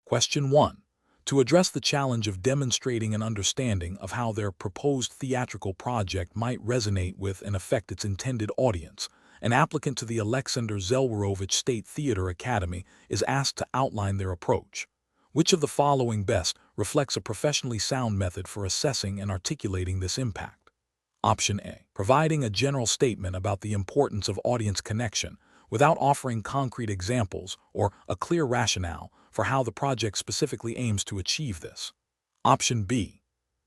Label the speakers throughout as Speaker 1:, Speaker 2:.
Speaker 1: Question 1. To address the challenge of demonstrating an understanding of how their proposed theatrical project might resonate with and affect its intended audience, an applicant to the Aleksander Zelwerowicz State Theater Academy is asked to outline their approach. Which of the following best reflects a professionally sound method for assessing and articulating this impact? Option A. Providing a general statement about the importance of audience connection without offering concrete examples or a clear rationale for how the project specifically aims to achieve this. Option B.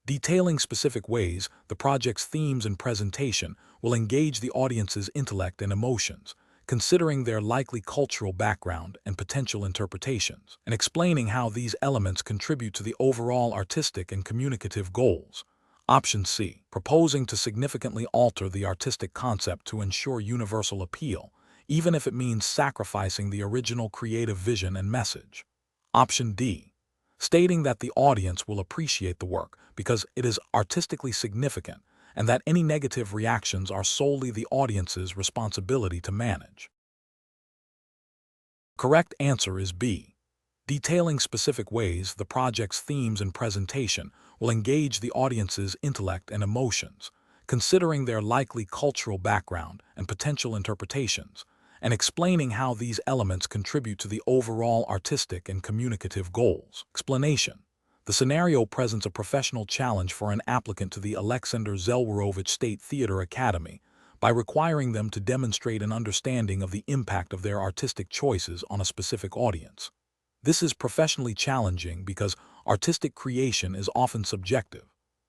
Speaker 1: Detailing specific ways the project's themes and presentation will engage the audience's intellect and emotions, considering their likely cultural background and potential interpretations, and explaining how these elements contribute to the overall artistic and communicative goals. Option C. Proposing to significantly alter the artistic concept to ensure universal appeal, even if it means sacrificing the original creative vision and message. Option D. Stating that the audience will appreciate the work because it is artistically significant and that any negative reactions are solely the audience's responsibility to manage. Correct answer is B. Detailing specific ways the project's themes and presentation will engage the audience's intellect and emotions, considering their likely cultural background and potential interpretations, and explaining how these elements contribute to the overall artistic and communicative goals. Explanation. The scenario presents a professional challenge for an applicant to the Aleksander Zelwerowicz State Theater Academy by requiring them to demonstrate an understanding of the impact of their artistic choices on a specific audience. This is professionally challenging because artistic creation is often subjective,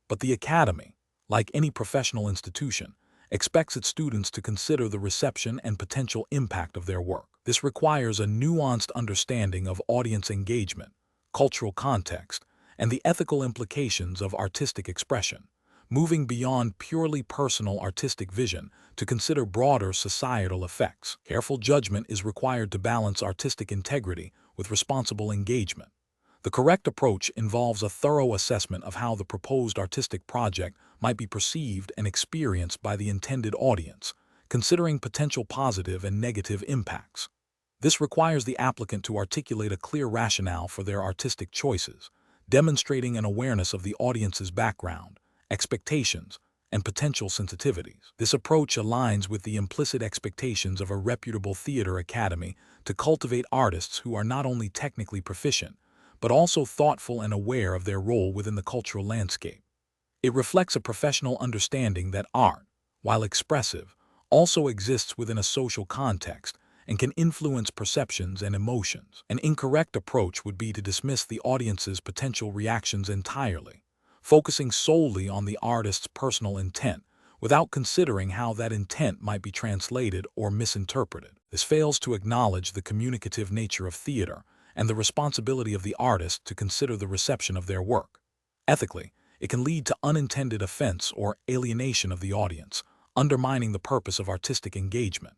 Speaker 1: but the Academy, like any professional institution, expects its students to consider the reception and potential impact of their work. This requires a nuanced understanding of audience engagement, cultural context, and the ethical implications of artistic expression, moving beyond purely personal artistic vision to consider broader societal effects. Careful judgment is required to balance artistic integrity with responsible engagement. The correct approach involves a thorough assessment of how the proposed artistic project might be perceived and experienced by the intended audience, considering potential positive and negative impacts. This requires the applicant to articulate a clear rationale for their artistic choices, demonstrating an awareness of the audience's background, expectations, and potential sensitivities. This approach aligns with the implicit expectations of a reputable theater academy to cultivate artists who are not only technically proficient, but also thoughtful and aware of their role within the cultural landscape. It reflects a professional understanding that art, while expressive, also exists within a social context and can influence perceptions and emotions. An incorrect approach would be to dismiss the audience's potential reactions entirely, focusing solely on the artist's personal intent without considering how that intent might be translated or misinterpreted. This fails to acknowledge the communicative nature of theater and the responsibility of the artist to consider the reception of their work. Ethically, it can lead to unintended offense or alienation of the audience, undermining the purpose of artistic engagement.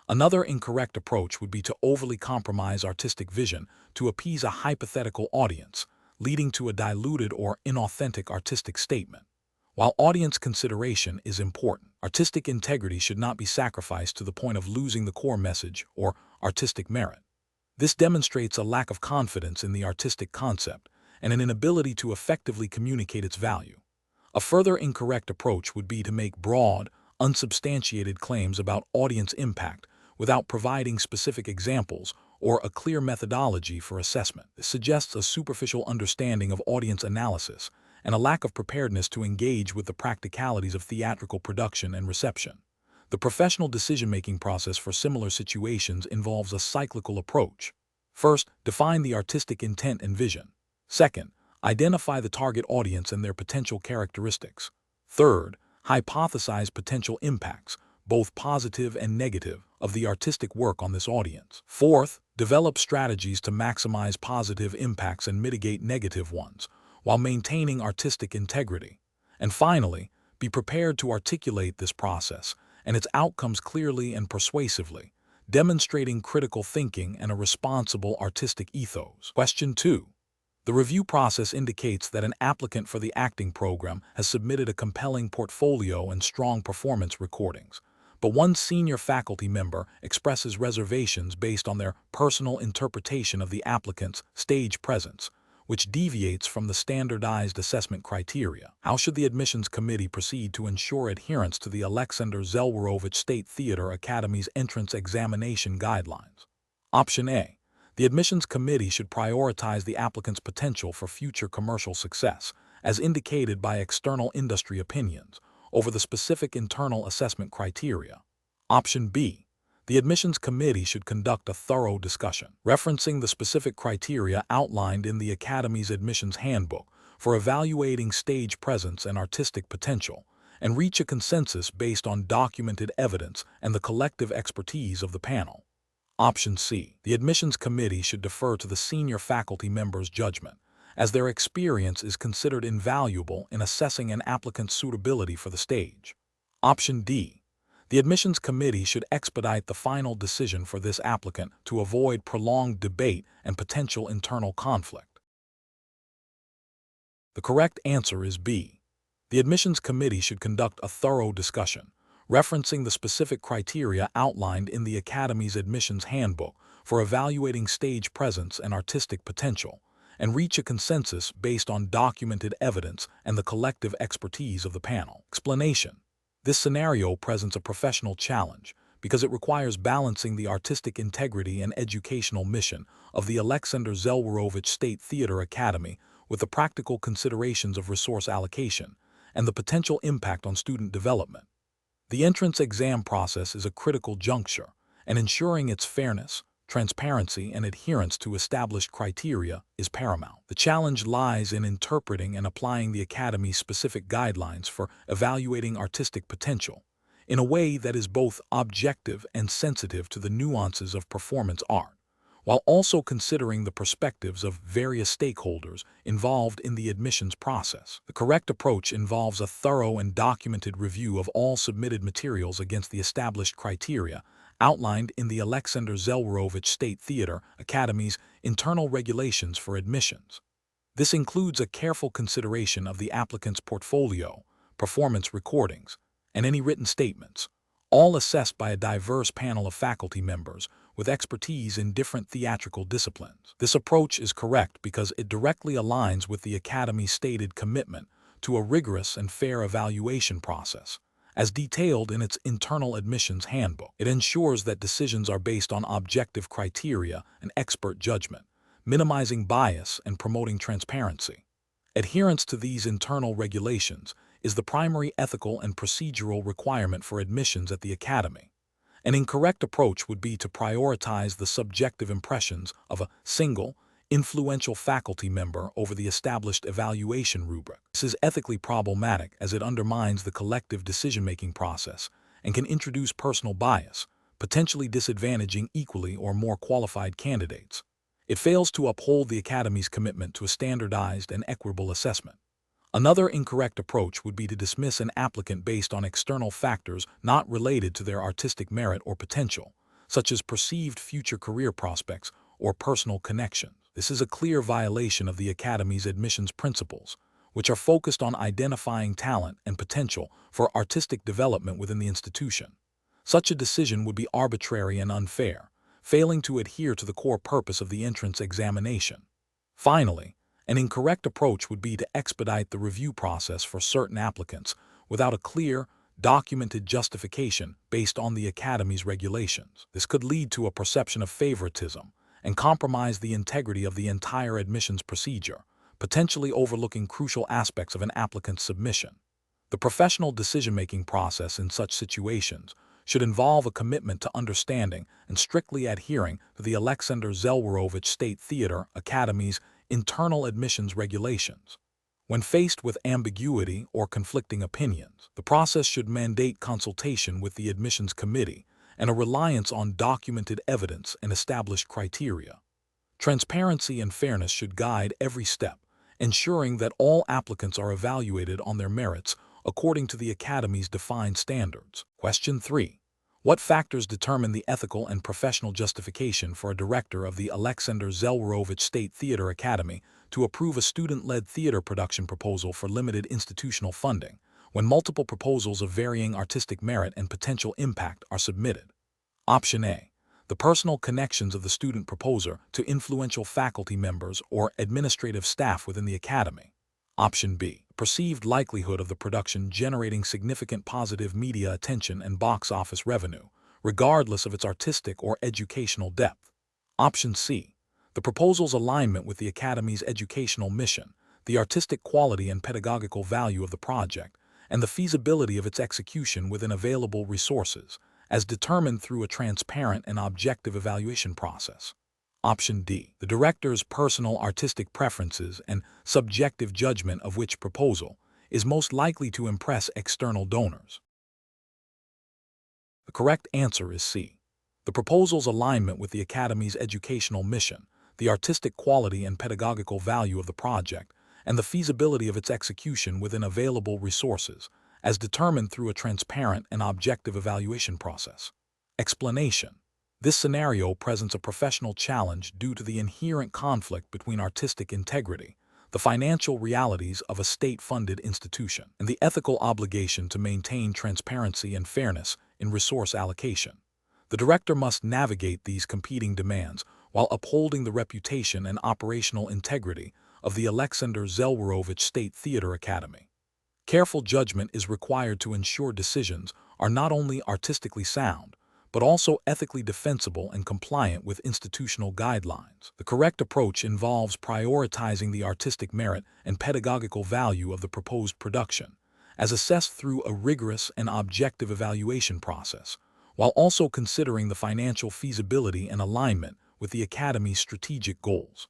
Speaker 1: Another incorrect approach would be to overly compromise artistic vision to appease a hypothetical audience, leading to a diluted or inauthentic artistic statement. While audience consideration is important, artistic integrity should not be sacrificed to the point of losing the core message or artistic merit. This demonstrates a lack of confidence in the artistic concept and an inability to effectively communicate its value. A further incorrect approach would be to make broad, unsubstantiated claims about audience impact without providing specific examples or a clear methodology for assessment. This suggests a superficial understanding of audience analysis and a lack of preparedness to engage with the practicalities of theatrical production and reception. The professional decision-making process for similar situations involves a cyclical approach. First, define the artistic intent and vision. Second, identify the target audience and their potential characteristics. Third, hypothesize potential impacts, both positive and negative, of the artistic work on this audience. Fourth, develop strategies to maximize positive impacts and mitigate negative ones, while maintaining artistic integrity. And finally, be prepared to articulate this process and its outcomes clearly and persuasively, demonstrating critical thinking and a responsible artistic ethos. Question 2. The review process indicates that an applicant for the acting program has submitted a compelling portfolio and strong performance recordings, but one senior faculty member expresses reservations based on their personal interpretation of the applicant's stage presence, which deviates from the standardized assessment criteria. How should the admissions committee proceed to ensure adherence to the Aleksander Zelwerowicz State Theater Academy's entrance examination guidelines? Option A. The admissions committee should prioritize the applicant's potential for future commercial success, as indicated by external industry opinions, over the specific internal assessment criteria. Option B. The admissions committee should conduct a thorough discussion, referencing the specific criteria outlined in the Academy's admissions handbook for evaluating stage presence and artistic potential, and reach a consensus based on documented evidence and the collective expertise of the panel. Option C. The admissions committee should defer to the senior faculty members' judgment, as their experience is considered invaluable in assessing an applicant's suitability for the stage. Option D. The admissions committee should expedite the final decision for this applicant to avoid prolonged debate and potential internal conflict. The correct answer is B. The admissions committee should conduct a thorough discussion, referencing the specific criteria outlined in the Academy's admissions handbook for evaluating stage presence and artistic potential, and reach a consensus based on documented evidence and the collective expertise of the panel. Explanation. This scenario presents a professional challenge because it requires balancing the artistic integrity and educational mission of the Aleksander Zelwerowicz State Theater Academy with the practical considerations of resource allocation and the potential impact on student development. The entrance exam process is a critical juncture, and ensuring its fairness, transparency, and adherence to established criteria is paramount. The challenge lies in interpreting and applying the Academy's specific guidelines for evaluating artistic potential in a way that is both objective and sensitive to the nuances of performance art, while also considering the perspectives of various stakeholders involved in the admissions process. The correct approach involves a thorough and documented review of all submitted materials against the established criteria outlined in the Aleksander Zelwerowicz State Theater Academy's internal regulations for admissions. This includes a careful consideration of the applicant's portfolio, performance recordings, and any written statements, all assessed by a diverse panel of faculty members with expertise in different theatrical disciplines. This approach is correct because it directly aligns with the Academy's stated commitment to a rigorous and fair evaluation process, as detailed in its internal admissions handbook. It ensures that decisions are based on objective criteria and expert judgment, minimizing bias and promoting transparency. Adherence to these internal regulations is the primary ethical and procedural requirement for admissions at the Academy. An incorrect approach would be to prioritize the subjective impressions of a single, influential faculty member over the established evaluation rubric. This is ethically problematic as it undermines the collective decision-making process and can introduce personal bias, potentially disadvantaging equally or more qualified candidates. It fails to uphold the Academy's commitment to a standardized and equitable assessment. Another incorrect approach would be to dismiss an applicant based on external factors not related to their artistic merit or potential, such as perceived future career prospects or personal connections. This is a clear violation of the Academy's admissions principles, which are focused on identifying talent and potential for artistic development within the institution. Such a decision would be arbitrary and unfair, failing to adhere to the core purpose of the entrance examination. Finally, an incorrect approach would be to expedite the review process for certain applicants without a clear, documented justification based on the Academy's regulations. This could lead to a perception of favoritism and compromise the integrity of the entire admissions procedure, potentially overlooking crucial aspects of an applicant's submission. The professional decision-making process in such situations should involve a commitment to understanding and strictly adhering to the Aleksander Zelwerowicz State Theater Academy's internal admissions regulations. When faced with ambiguity or conflicting opinions, the process should mandate consultation with the admissions committee and a reliance on documented evidence and established criteria. Transparency and fairness should guide every step, ensuring that all applicants are evaluated on their merits according to the Academy's defined standards. Question 3. What factors determine the ethical and professional justification for a director of the Aleksander Zelwerowicz State Theater Academy to approve a student-led theater production proposal for limited institutional funding, when multiple proposals of varying artistic merit and potential impact are submitted. Option A. The personal connections of the student proposer to influential faculty members or administrative staff within the academy. Option B. Perceived likelihood of the production generating significant positive media attention and box office revenue, regardless of its artistic or educational depth. Option C. The proposal's alignment with the academy's educational mission, the artistic quality and pedagogical value of the project, and the feasibility of its execution within available resources, as determined through a transparent and objective evaluation process. Option D. The director's personal artistic preferences and subjective judgment of which proposal is most likely to impress external donors. The correct answer is C. The proposal's alignment with the academy's educational mission, the artistic quality and pedagogical value of the project, and the feasibility of its execution within available resources, as determined through a transparent and objective evaluation process. Explanation. This scenario presents a professional challenge due to the inherent conflict between artistic integrity, the financial realities of a state-funded institution, and the ethical obligation to maintain transparency and fairness in resource allocation. The director must navigate these competing demands while upholding the reputation and operational integrity of the Aleksander Zelwerowicz State Theater Academy. Careful judgment is required to ensure decisions are not only artistically sound, but also ethically defensible and compliant with institutional guidelines. The correct approach involves prioritizing the artistic merit and pedagogical value of the proposed production, as assessed through a rigorous and objective evaluation process, while also considering the financial feasibility and alignment with the Academy's strategic goals.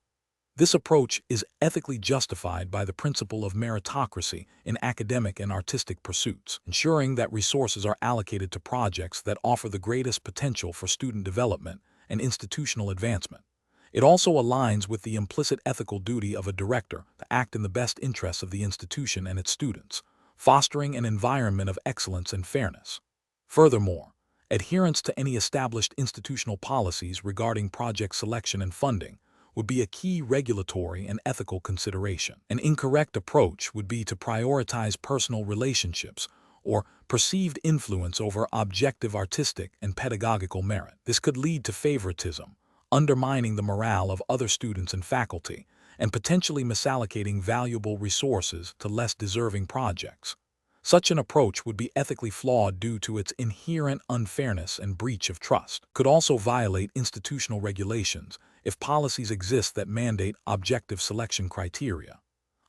Speaker 1: This approach is ethically justified by the principle of meritocracy in academic and artistic pursuits, ensuring that resources are allocated to projects that offer the greatest potential for student development and institutional advancement. It also aligns with the implicit ethical duty of a director to act in the best interests of the institution and its students, fostering an environment of excellence and fairness. Furthermore, adherence to any established institutional policies regarding project selection and funding would be a key regulatory and ethical consideration. An incorrect approach would be to prioritize personal relationships or perceived influence over objective artistic and pedagogical merit. This could lead to favoritism, undermining the morale of other students and faculty, and potentially misallocating valuable resources to less deserving projects. Such an approach would be ethically flawed due to its inherent unfairness and breach of trust. Could also violate institutional regulations if policies exist that mandate objective selection criteria.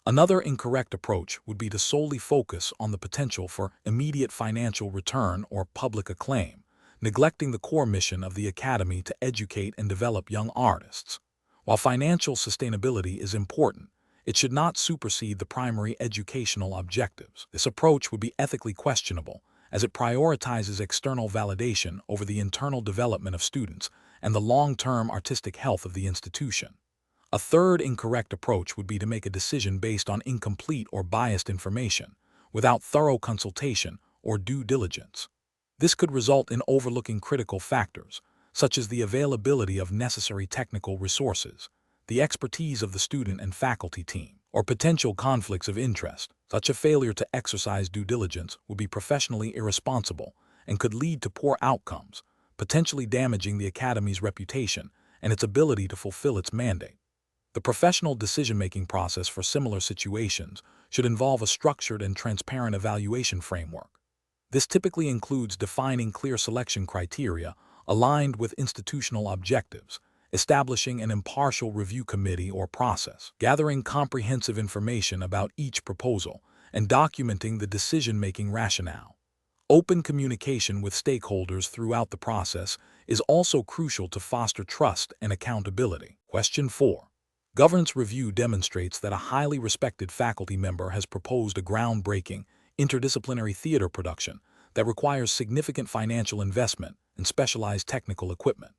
Speaker 1: Another incorrect approach would be to solely focus on the potential for immediate financial return or public acclaim, neglecting the core mission of the Academy to educate and develop young artists. While financial sustainability is important, it should not supersede the primary educational objectives. This approach would be ethically questionable, as it prioritizes external validation over the internal development of students and the long-term artistic health of the institution. A third incorrect approach would be to make a decision based on incomplete or biased information, without thorough consultation or due diligence. This could result in overlooking critical factors, such as the availability of necessary technical resources, the expertise of the student and faculty team, or potential conflicts of interest. Such a failure to exercise due diligence would be professionally irresponsible and could lead to poor outcomes, potentially damaging the Academy's reputation and its ability to fulfill its mandate. The professional decision-making process for similar situations should involve a structured and transparent evaluation framework. This typically includes defining clear selection criteria aligned with institutional objectives, establishing an impartial review committee or process, gathering comprehensive information about each proposal, and documenting the decision-making rationale. Open communication with stakeholders throughout the process is also crucial to foster trust and accountability. Question 4. Governance review demonstrates that a highly respected faculty member has proposed a groundbreaking, interdisciplinary theater production that requires significant financial investment and specialized technical equipment.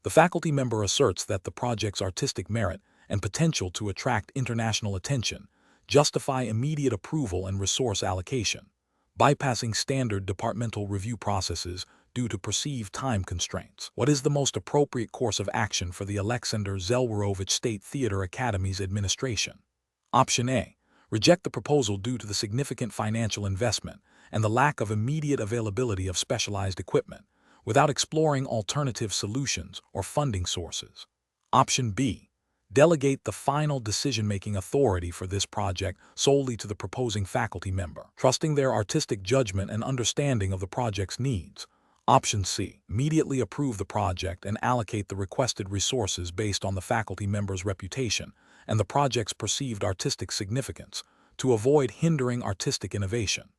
Speaker 1: The faculty member asserts that the project's artistic merit and potential to attract international attention justify immediate approval and resource allocation, bypassing standard departmental review processes due to perceived time constraints. What is the most appropriate course of action for the Aleksander Zelwerowicz State Theater Academy's administration? Option A. Reject the proposal due to the significant financial investment and the lack of immediate availability of specialized equipment, without exploring alternative solutions or funding sources. Option B. Delegate the final decision-making authority for this project solely to the proposing faculty member, trusting their artistic judgment and understanding of the project's needs. Option C. Immediately approve the project and allocate the requested resources based on the faculty member's reputation and the project's perceived artistic significance to avoid hindering artistic innovation.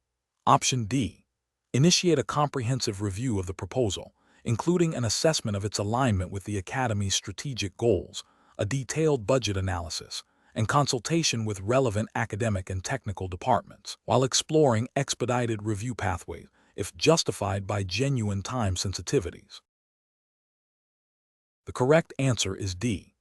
Speaker 1: Option D. Initiate a comprehensive review of the proposal, including an assessment of its alignment with the Academy's strategic goals, a detailed budget analysis, and consultation with relevant academic and technical departments, while exploring expedited review pathways if justified by genuine time sensitivities. The correct answer is D.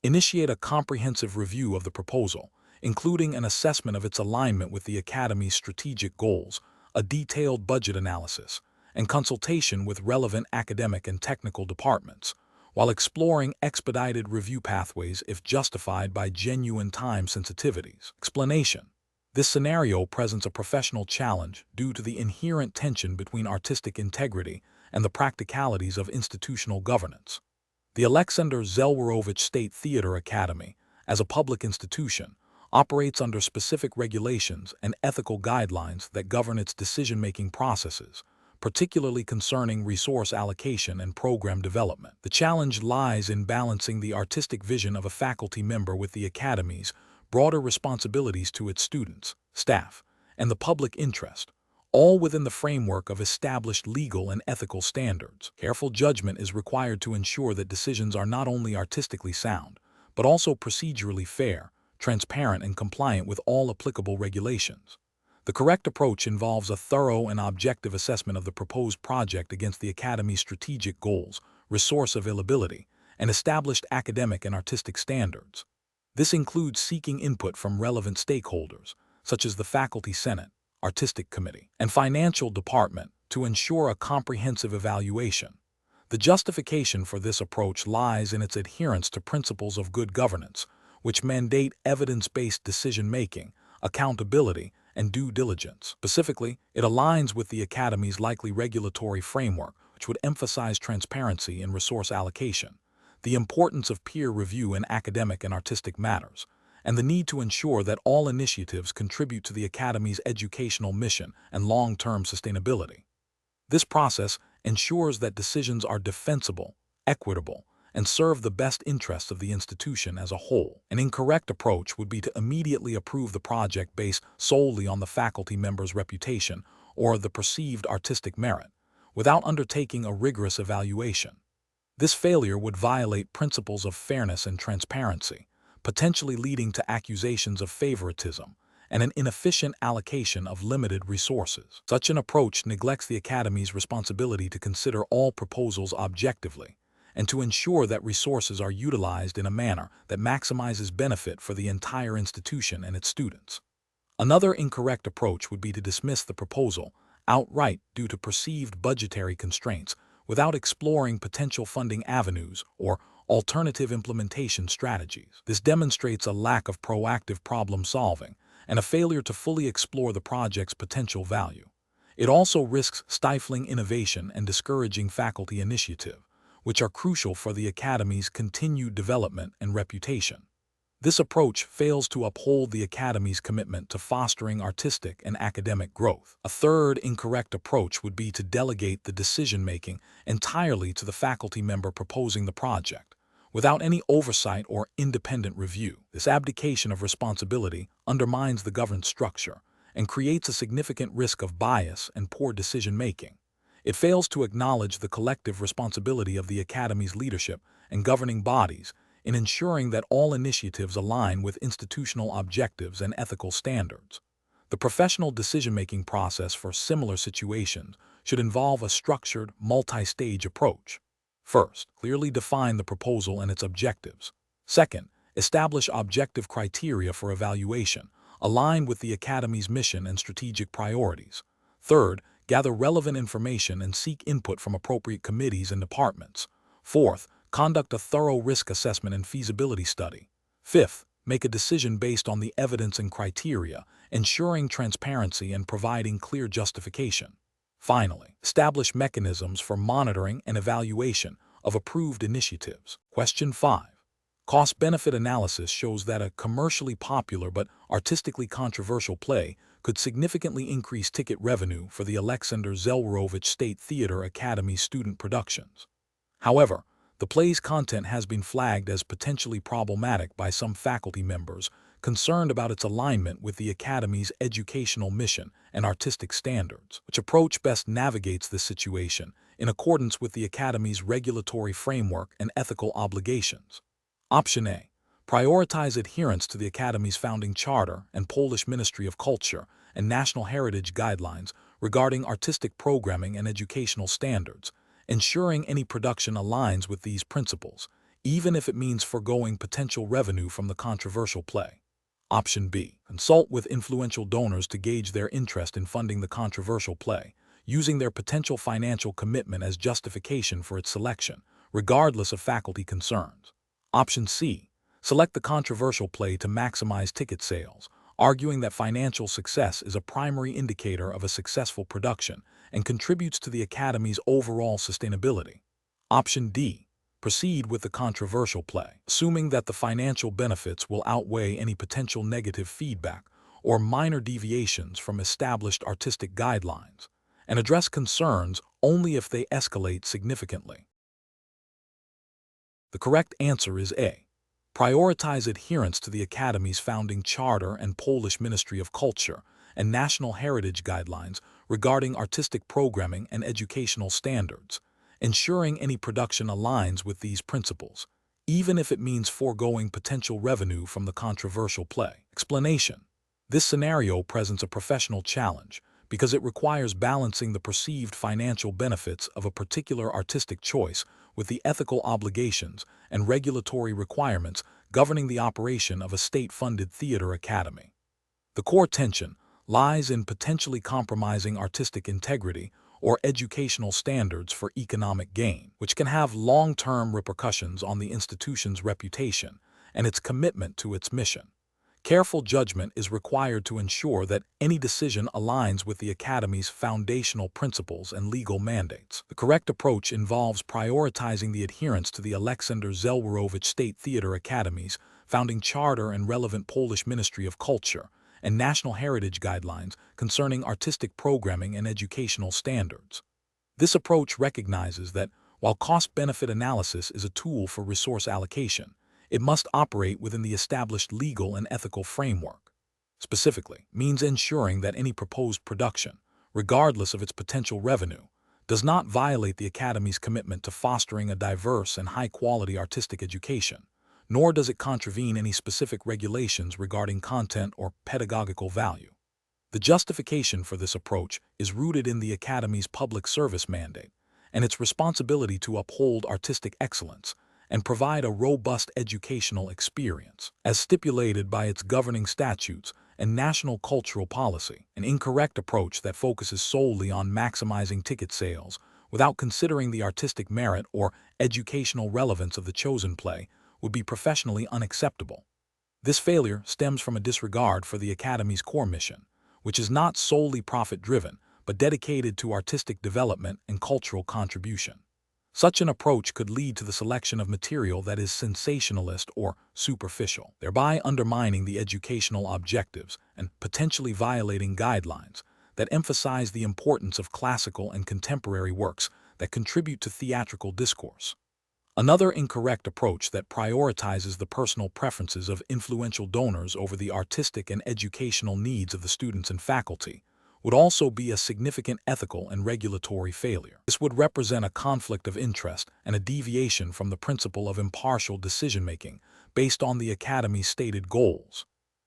Speaker 1: Initiate a comprehensive review of the proposal, including an assessment of its alignment with the Academy's strategic goals, a detailed budget analysis, and consultation with relevant academic and technical departments, while exploring expedited review pathways if justified by genuine time sensitivities. Explanation. This scenario presents a professional challenge due to the inherent tension between artistic integrity and the practicalities of institutional governance. The Aleksander Zelwerowicz State Theatre Academy, as a public institution, operates under specific regulations and ethical guidelines that govern its decision-making processes, particularly concerning resource allocation and program development. The challenge lies in balancing the artistic vision of a faculty member with the Academy's broader responsibilities to its students, staff, and the public interest, all within the framework of established legal and ethical standards. Careful judgment is required to ensure that decisions are not only artistically sound, but also procedurally fair, transparent, and compliant with all applicable regulations. The correct approach involves a thorough and objective assessment of the proposed project against the Academy's strategic goals, resource availability, and established academic and artistic standards. This includes seeking input from relevant stakeholders, such as the Faculty Senate, Artistic Committee, and Financial Department, to ensure a comprehensive evaluation. The justification for this approach lies in its adherence to principles of good governance, which mandate evidence-based decision-making, accountability, and due diligence. Specifically, it aligns with the Academy's likely regulatory framework, which would emphasize transparency in resource allocation, the importance of peer review in academic and artistic matters, and the need to ensure that all initiatives contribute to the Academy's educational mission and long-term sustainability. This process ensures that decisions are defensible, equitable, and serve the best interests of the institution as a whole. An incorrect approach would be to immediately approve the project based solely on the faculty member's reputation or the perceived artistic merit, without undertaking a rigorous evaluation. This failure would violate principles of fairness and transparency, potentially leading to accusations of favoritism and an inefficient allocation of limited resources. Such an approach neglects the Academy's responsibility to consider all proposals objectively and to ensure that resources are utilized in a manner that maximizes benefit for the entire institution and its students. Another incorrect approach would be to dismiss the proposal outright due to perceived budgetary constraints without exploring potential funding avenues or alternative implementation strategies. This demonstrates a lack of proactive problem-solving and a failure to fully explore the project's potential value. It also risks stifling innovation and discouraging faculty initiative, which are crucial for the Academy's continued development and reputation. This approach fails to uphold the Academy's commitment to fostering artistic and academic growth. A third incorrect approach would be to delegate the decision-making entirely to the faculty member proposing the project, without any oversight or independent review. This abdication of responsibility undermines the governance structure and creates a significant risk of bias and poor decision-making. It fails to acknowledge the collective responsibility of the Academy's leadership and governing bodies in ensuring that all initiatives align with institutional objectives and ethical standards. The professional decision-making process for similar situations should involve a structured, multi-stage approach. First, clearly define the proposal and its objectives. Second, establish objective criteria for evaluation, aligned with the Academy's mission and strategic priorities. Third, gather relevant information and seek input from appropriate committees and departments. Fourth, conduct a thorough risk assessment and feasibility study. Fifth, Make a decision based on the evidence and criteria, ensuring transparency and providing clear justification. Finally, establish mechanisms for monitoring and evaluation of approved initiatives. Question 5. Cost-benefit analysis shows that a commercially popular but artistically controversial play could significantly increase ticket revenue for the Aleksander Zelwerowicz State Theatre Academy student productions. However, the play's content has been flagged as potentially problematic by some faculty members concerned about its alignment with the Academy's educational mission and artistic standards. Which approach best navigates this situation in accordance with the Academy's regulatory framework and ethical obligations? Option A. Prioritize adherence to the Academy's founding charter and Polish Ministry of Culture and National Heritage Guidelines regarding artistic programming and educational standards, ensuring any production aligns with these principles, even if it means foregoing potential revenue from the controversial play. Option B. Consult with influential donors to gauge their interest in funding the controversial play, using their potential financial commitment as justification for its selection, regardless of faculty concerns. Option C. Select the controversial play to maximize ticket sales, arguing that financial success is a primary indicator of a successful production and contributes to the Academy's overall sustainability. Option D. Proceed with the controversial play, assuming that the financial benefits will outweigh any potential negative feedback or minor deviations from established artistic guidelines, and address concerns only if they escalate significantly. The correct answer is A. Prioritize adherence to the Academy's founding charter and Polish Ministry of Culture and National Heritage Guidelines regarding artistic programming and educational standards, ensuring any production aligns with these principles, even if it means foregoing potential revenue from the controversial play. Explanation: this scenario presents a professional challenge because it requires balancing the perceived financial benefits of a particular artistic choice with the ethical obligations and regulatory requirements governing the operation of a state-funded theater academy. The core tension lies in potentially compromising artistic integrity or educational standards for economic gain, which can have long-term repercussions on the institution's reputation and its commitment to its mission. Careful judgment is required to ensure that any decision aligns with the Academy's foundational principles and legal mandates. The correct approach involves prioritizing the adherence to the Aleksander Zelwerowicz State Theatre Academy's founding charter and relevant Polish Ministry of Culture and National Heritage Guidelines concerning artistic programming and educational standards. This approach recognizes that, while cost-benefit analysis is a tool for resource allocation, it must operate within the established legal and ethical framework. Specifically, means ensuring that any proposed production, regardless of its potential revenue, does not violate the Academy's commitment to fostering a diverse and high-quality artistic education, nor does it contravene any specific regulations regarding content or pedagogical value. The justification for this approach is rooted in the Academy's public service mandate and its responsibility to uphold artistic excellence and provide a robust educational experience, as stipulated by its governing statutes and national cultural policy. An incorrect approach that focuses solely on maximizing ticket sales without considering the artistic merit or educational relevance of the chosen play would be professionally unacceptable. This failure stems from a disregard for the Academy's core mission, which is not solely profit-driven, but dedicated to artistic development and cultural contribution. Such an approach could lead to the selection of material that is sensationalist or superficial, thereby undermining the educational objectives and potentially violating guidelines that emphasize the importance of classical and contemporary works that contribute to theatrical discourse. Another incorrect approach that prioritizes the personal preferences of influential donors over the artistic and educational needs of the students and faculty would also be a significant ethical and regulatory failure. This would represent a conflict of interest and a deviation from the principle of impartial decision-making based on the Academy's stated goals.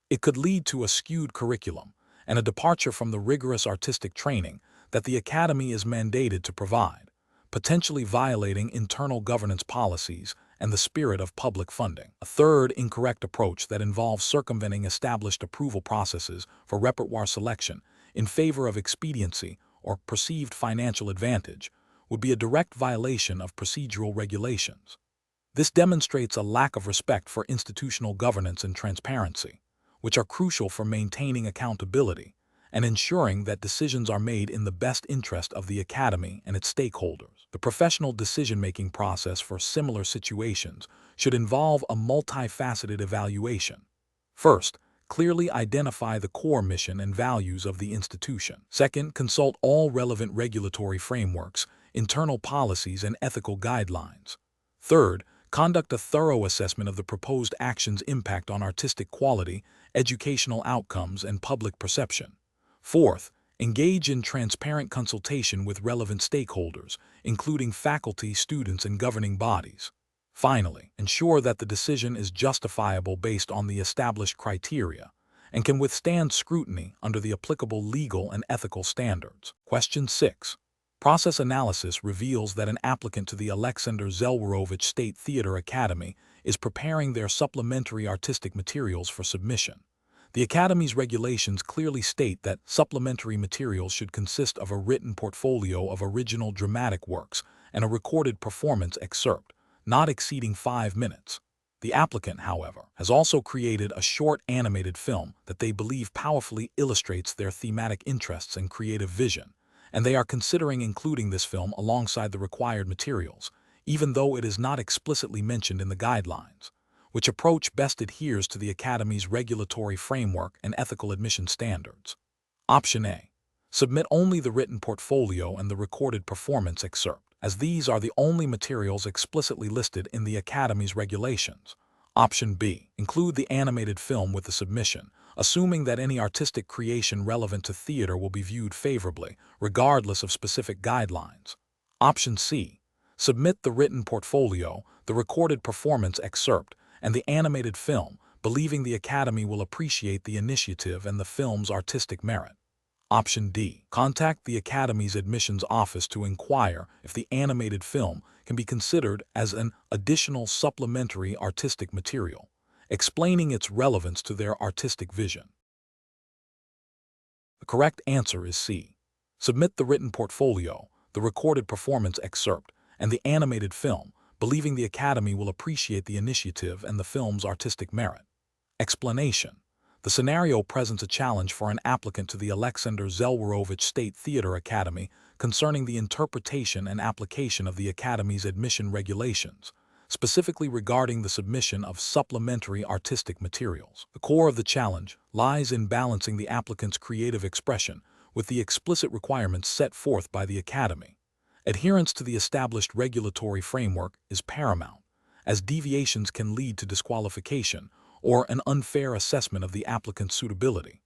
Speaker 1: It could lead to a skewed curriculum and a departure from the rigorous artistic training that the Academy is mandated to provide, potentially violating internal governance policies and the spirit of public funding. A third incorrect approach that involves circumventing established approval processes for repertoire selection in favor of expediency or perceived financial advantage would be a direct violation of procedural regulations. This demonstrates a lack of respect for institutional governance and transparency, which are crucial for maintaining accountability and ensuring that decisions are made in the best interest of the academy and its stakeholders. The professional decision-making process for similar situations should involve a multifaceted evaluation. First, clearly identify the core mission and values of the institution. Second, consult all relevant regulatory frameworks, internal policies, and ethical guidelines. Third, conduct a thorough assessment of the proposed action's impact on artistic quality, educational outcomes, and public perception. Fourth, engage in transparent consultation with relevant stakeholders, including faculty, students, and governing bodies. Finally, ensure that the decision is justifiable based on the established criteria and can withstand scrutiny under the applicable legal and ethical standards. Question 6. Process analysis reveals that an applicant to the Aleksander Zelwerowicz State Theatre Academy is preparing their supplementary artistic materials for submission. The Academy's regulations clearly state that supplementary materials should consist of a written portfolio of original dramatic works and a recorded performance excerpt, not exceeding 5 minutes. The applicant, however, has also created a short animated film that they believe powerfully illustrates their thematic interests and creative vision, and they are considering including this film alongside the required materials, even though it is not explicitly mentioned in the guidelines. Which approach best adheres to the Academy's regulatory framework and ethical admission standards? Option A. Submit only the written portfolio and the recorded performance excerpt, as these are the only materials explicitly listed in the Academy's regulations. Option B. Include the animated film with the submission, assuming that any artistic creation relevant to theater will be viewed favorably, regardless of specific guidelines. Option C. Submit the written portfolio, the recorded performance excerpt, and the animated film, believing the Academy will appreciate the initiative and the film's artistic merit. Option D. Contact the Academy's admissions office to inquire if the animated film can be considered as an additional supplementary artistic material, explaining its relevance to their artistic vision. The correct answer is C. Submit the written portfolio, the recorded performance excerpt, and the animated film, believing the Academy will appreciate the initiative and the film's artistic merit. Explanation. The scenario presents a challenge for an applicant to the Aleksander Zelwerowicz State Theatre Academy concerning the interpretation and application of the Academy's admission regulations, specifically regarding the submission of supplementary artistic materials. The core of the challenge lies in balancing the applicant's creative expression with the explicit requirements set forth by the Academy. Adherence to the established regulatory framework is paramount, as deviations can lead to disqualification or an unfair assessment of the applicant's suitability.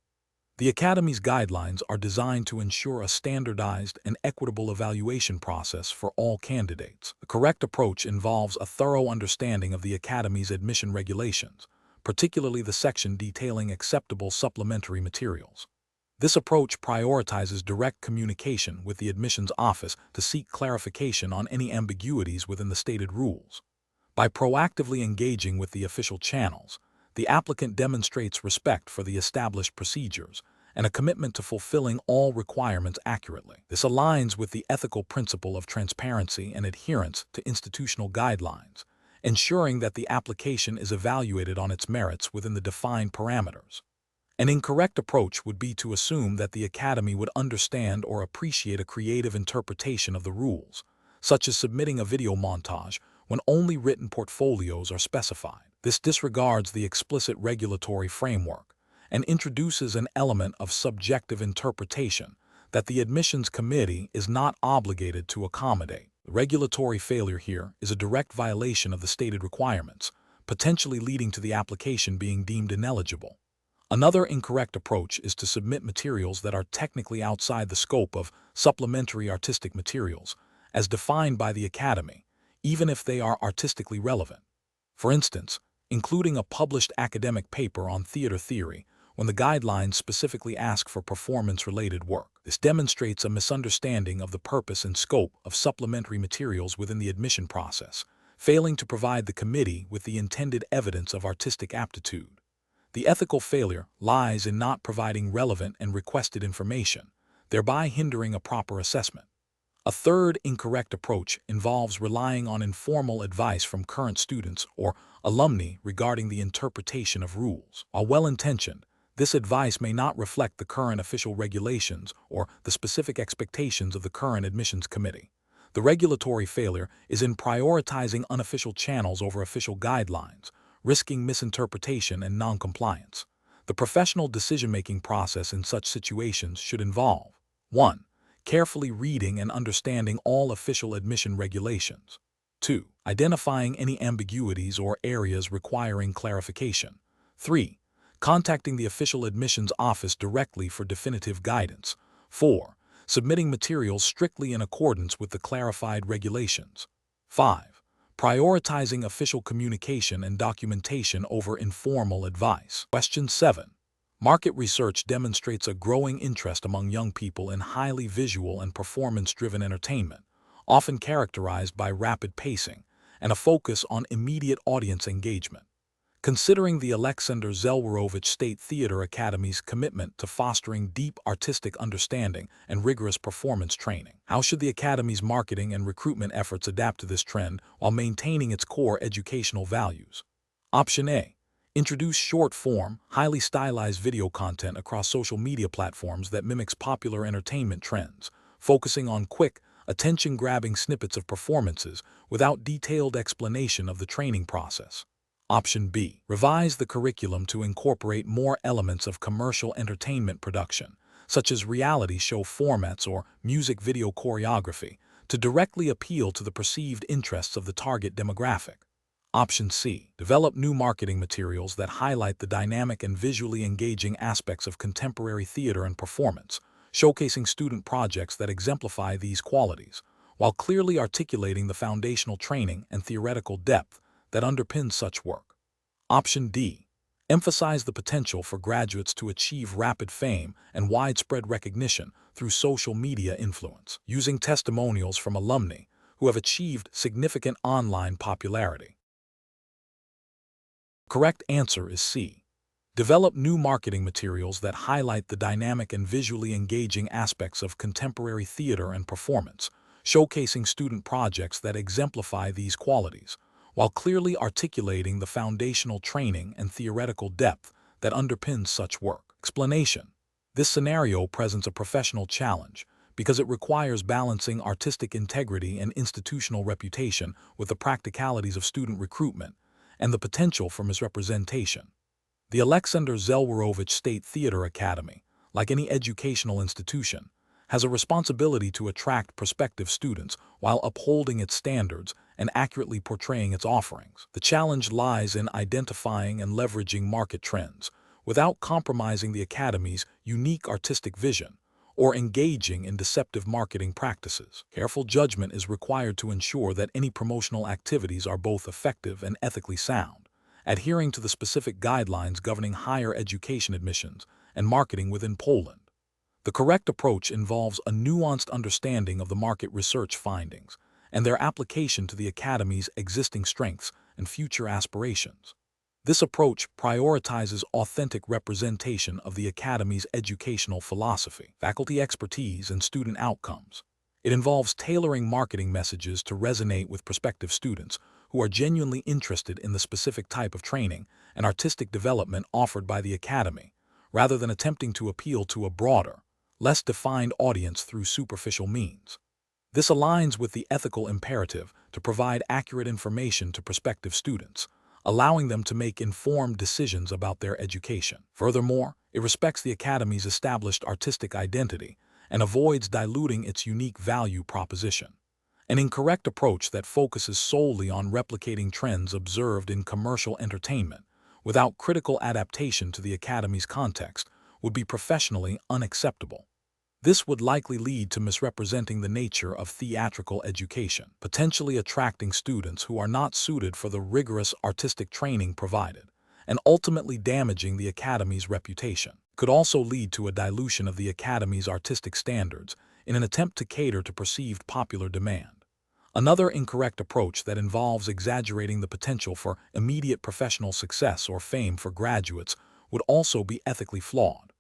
Speaker 1: The Academy's guidelines are designed to ensure a standardized and equitable evaluation process for all candidates. The correct approach involves a thorough understanding of the Academy's admission regulations, particularly the section detailing acceptable supplementary materials. This approach prioritizes direct communication with the admissions office to seek clarification on any ambiguities within the stated rules. By proactively engaging with the official channels, the applicant demonstrates respect for the established procedures and a commitment to fulfilling all requirements accurately. This aligns with the ethical principle of transparency and adherence to institutional guidelines, ensuring that the application is evaluated on its merits within the defined parameters. An incorrect approach would be to assume that the Academy would understand or appreciate a creative interpretation of the rules, such as submitting a video montage when only written portfolios are specified. This disregards the explicit regulatory framework and introduces an element of subjective interpretation that the admissions committee is not obligated to accommodate. The regulatory failure here is a direct violation of the stated requirements, potentially leading to the application being deemed ineligible. Another incorrect approach is to submit materials that are technically outside the scope of supplementary artistic materials, as defined by the Academy, even if they are artistically relevant. For instance, including a published academic paper on theater theory when the guidelines specifically ask for performance-related work. This demonstrates a misunderstanding of the purpose and scope of supplementary materials within the admission process, failing to provide the committee with the intended evidence of artistic aptitude. The ethical failure lies in not providing relevant and requested information, thereby hindering a proper assessment. A third incorrect approach involves relying on informal advice from current students or alumni regarding the interpretation of rules. While well-intentioned, this advice may not reflect the current official regulations or the specific expectations of the current admissions committee. The regulatory failure is in prioritizing unofficial channels over official guidelines, risking misinterpretation and noncompliance. The professional decision-making process in such situations should involve 1. Carefully reading and understanding all official admission regulations. 2. Identifying any ambiguities or areas requiring clarification. 3. Contacting the official admissions office directly for definitive guidance. 4. Submitting materials strictly in accordance with the clarified regulations. 5. Prioritizing official communication and documentation over informal advice. Question 7. Market research demonstrates a growing interest among young people in highly visual and performance-driven entertainment, often characterized by rapid pacing and a focus on immediate audience engagement. Considering the Aleksander Zelwerowicz State Theater Academy's commitment to fostering deep artistic understanding and rigorous performance training, how should the Academy's marketing and recruitment efforts adapt to this trend while maintaining its core educational values? Option A. Introduce short-form, highly stylized video content across social media platforms that mimics popular entertainment trends, focusing on quick, attention-grabbing snippets of performances without detailed explanation of the training process. Option B. Revise the curriculum to incorporate more elements of commercial entertainment production, such as reality show formats or music video choreography, to directly appeal to the perceived interests of the target demographic. Option C. Develop new marketing materials that highlight the dynamic and visually engaging aspects of contemporary theater and performance, showcasing student projects that exemplify these qualities, while clearly articulating the foundational training and theoretical depth that underpins such work. Option D. Emphasize the potential for graduates to achieve rapid fame and widespread recognition through social media influence, using testimonials from alumni who have achieved significant online popularity. Correct answer is C. Develop new marketing materials that highlight the dynamic and visually engaging aspects of contemporary theater and performance, showcasing student projects that exemplify these qualities, while clearly articulating the foundational training and theoretical depth that underpins such work. Explanation. This scenario presents a professional challenge because it requires balancing artistic integrity and institutional reputation with the practicalities of student recruitment and the potential for misrepresentation. The Aleksander Zelwerowicz State Theater Academy, like any educational institution, has a responsibility to attract prospective students while upholding its standards and accurately portraying its offerings. The challenge lies in identifying and leveraging market trends without compromising the Academy's unique artistic vision or engaging in deceptive marketing practices. Careful judgment is required to ensure that any promotional activities are both effective and ethically sound, adhering to the specific guidelines governing higher education admissions and marketing within Poland. The correct approach involves a nuanced understanding of the market research findings and their application to the Academy's existing strengths and future aspirations. This approach prioritizes authentic representation of the Academy's educational philosophy, faculty expertise, and student outcomes. It involves tailoring marketing messages to resonate with prospective students who are genuinely interested in the specific type of training and artistic development offered by the Academy, rather than attempting to appeal to a broader, less defined audience through superficial means. This aligns with the ethical imperative to provide accurate information to prospective students, allowing them to make informed decisions about their education. Furthermore, it respects the Academy's established artistic identity and avoids diluting its unique value proposition. An incorrect approach that focuses solely on replicating trends observed in commercial entertainment without critical adaptation to the Academy's context would be professionally unacceptable. This would likely lead to misrepresenting the nature of theatrical education, potentially attracting students who are not suited for the rigorous artistic training provided, and ultimately damaging the Academy's reputation. It could also lead to a dilution of the Academy's artistic standards in an attempt to cater to perceived popular demand. Another incorrect approach that involves exaggerating the potential for immediate professional success or fame for graduates would also be ethically flawed.